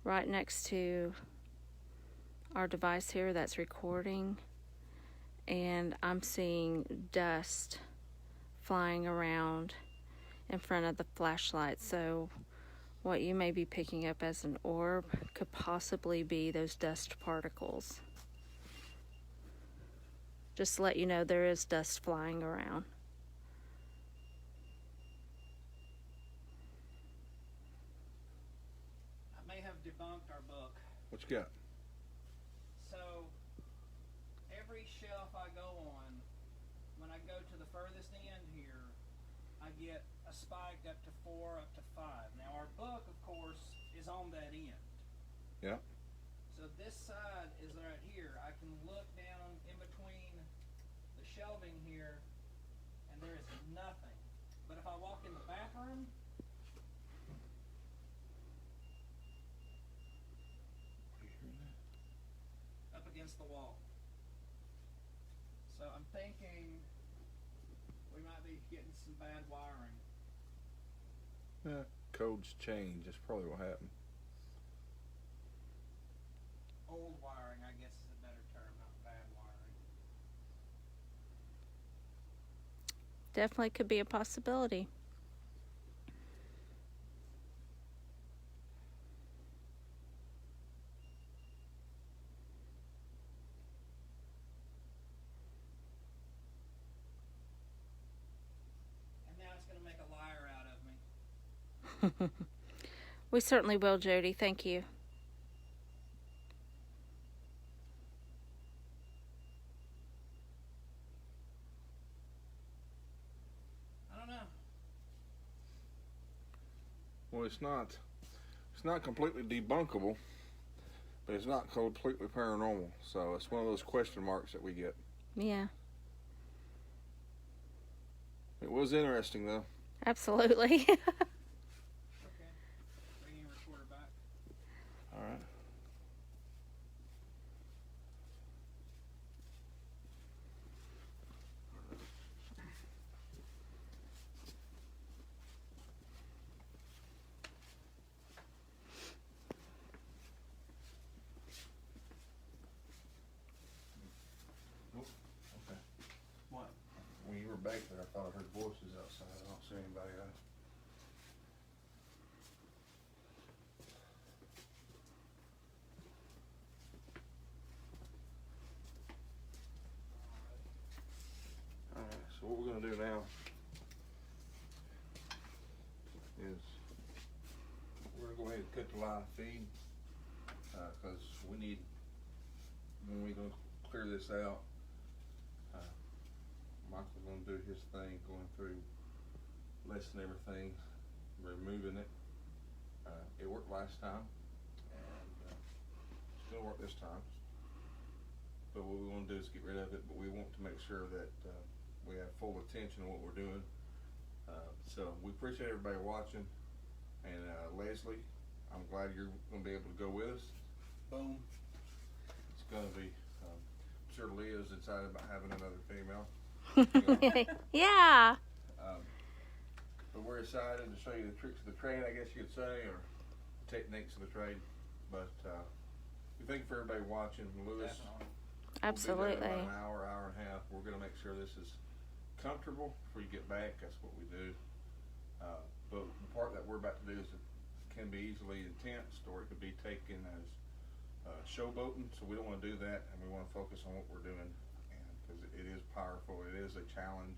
right next to our device here that's recording, and I'm seeing dust flying around in front of the flashlight. So what you may be picking up as an orb could possibly be those dust particles. Just to let you know, there is dust flying around. I may have debunked our book. What you got? So, every shelf I go on, when I go to the furthest end here, I get a spike up to 4, up to 5. Now, our book, of course, is on that end. Yeah. So this side is right here. I can look down in between the shelving here, and there is nothing. But if I walk in the bathroom, You hearing that? up against the wall. So I'm thinking we might be getting some bad wiring. Yeah. Codes change. That's probably what happened. Old wiring, I guess, is a better term, not bad wiring. Definitely could be a possibility. And now it's going to make a liar out of me. We certainly will, Jody. Thank you. I don't know. Well, it's not completely debunkable, but it's not completely paranormal. So it's one of those question marks that we get. Yeah, It was interesting though. absolutely. Okay. Bringing your recorder back. All right. back there. I thought I heard voices outside. I don't see anybody out. Alright, so what we're gonna do now is we're gonna go ahead and cut the live feed, cause we need, when we gonna clear this out, Michael's gonna do his thing, going through listing everything, removing it. It worked last time, and it's gonna work this time. But what we want to do is get rid of it, but we want to make sure that we have full attention on what we're doing. So we appreciate everybody watching, and Leslie, I'm glad you're gonna be able to go with us. Boom. It's gonna be, I'm sure Leah's excited about having another female. Yeah. But we're excited to show you the tricks of the trade, I guess you could say, or techniques of the trade. But we thank you for everybody watching. Lewis, Absolutely. we'll be there in about an hour, hour and a half. We're going to make sure this is comfortable before you get back. That's what we do. But the part that we're about to do is it can be easily intense, or it could be taken as showboating. So we don't want to do that, and we want to focus on what we're doing. Because it is powerful, it is a challenge,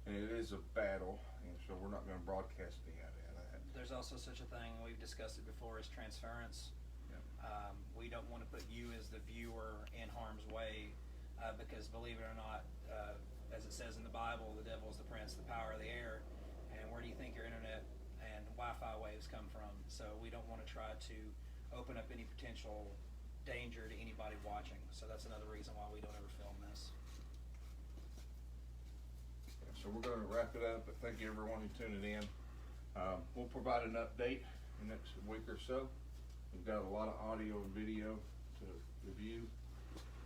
and it is a battle, and so we're not going to broadcast any of that. There's also such a thing, we've discussed it before, as transference. Yeah. We don't want to put you as the viewer in harm's way, because believe it or not, as it says in the Bible, the devil is the prince, the power of the air. And where do you think your internet and Wi-Fi waves come from? So we don't want to try to open up any potential danger to anybody watching. So that's another reason why we don't ever film this. So we're going to wrap it up, but thank you everyone who tuned in. We'll provide an update in the next week or so. We've got a lot of audio and video to review,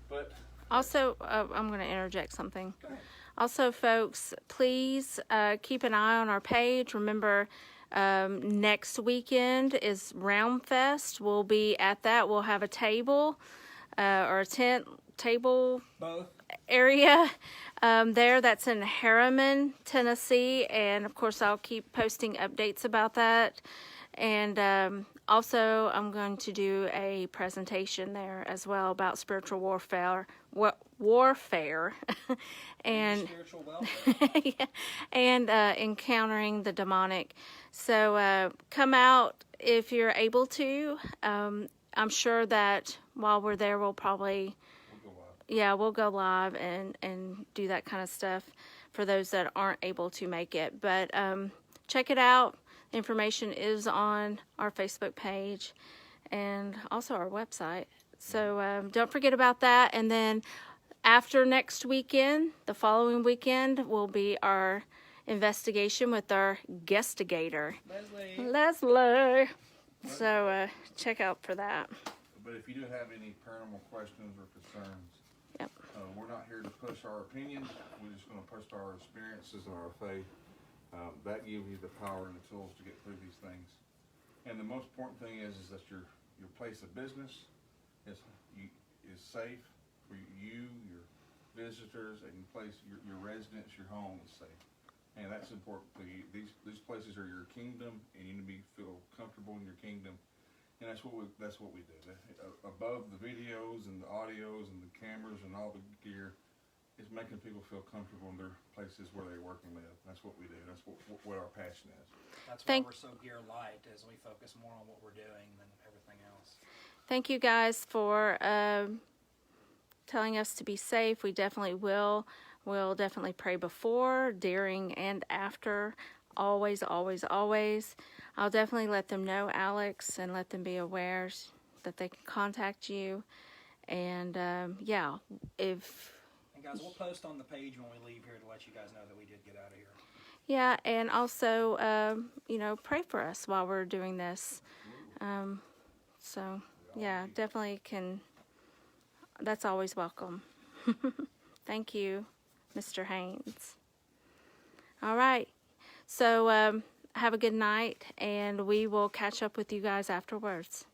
but Also, I'm going to interject something. Also, folks, please keep an eye on our page. Remember, next weekend is Round Fest. We'll be at that. We'll have a table or a tent table Both. area there. That's in Harriman, Tennessee. And, of course, I'll keep posting updates about that. And also, I'm going to do a presentation there as well about spiritual warfare. And Spiritual welfare. yeah, and encountering the demonic. So come out if you're able to. I'm sure that while we're there, we'll probably, we'll go live and do that kind of stuff for those that aren't able to make it. But check it out. Information is on our Facebook page and also our website. So don't forget about that. And then after next weekend, the following weekend, will be our investigation with our guestigator, Leslie. So check out for that. But if you do have any paranormal questions or concerns, Yep. We're not here to push our opinions. We're just going to push our experiences and our faith. That gives you the power and the tools to get through these things. And the most important thing is that your place of business is safe for you, your visitors, and your residents, your home is safe. And that's important to you. These places are your kingdom, and you need to feel comfortable in your kingdom. And that's what we do. Above the videos and the audios and the cameras and all the gear, is making people feel comfortable in their places where they work and live. That's what we do. That's what our passion is. That's why we're so gear light, as we focus more on what we're doing than everything else. Thank you guys for telling us to be safe. We definitely will. We'll definitely pray before, during, and after. Always, always, always. I'll definitely let them know, Alex, and let them be aware that they can contact you. And if... And guys, we'll post on the page when we leave here to let you guys know that we did get out of here. Yeah, and also, pray for us while we're doing this. Definitely can. That's always welcome. Thank you, Mr. Haynes. All right. So have a good night, and we will catch up with you guys afterwards.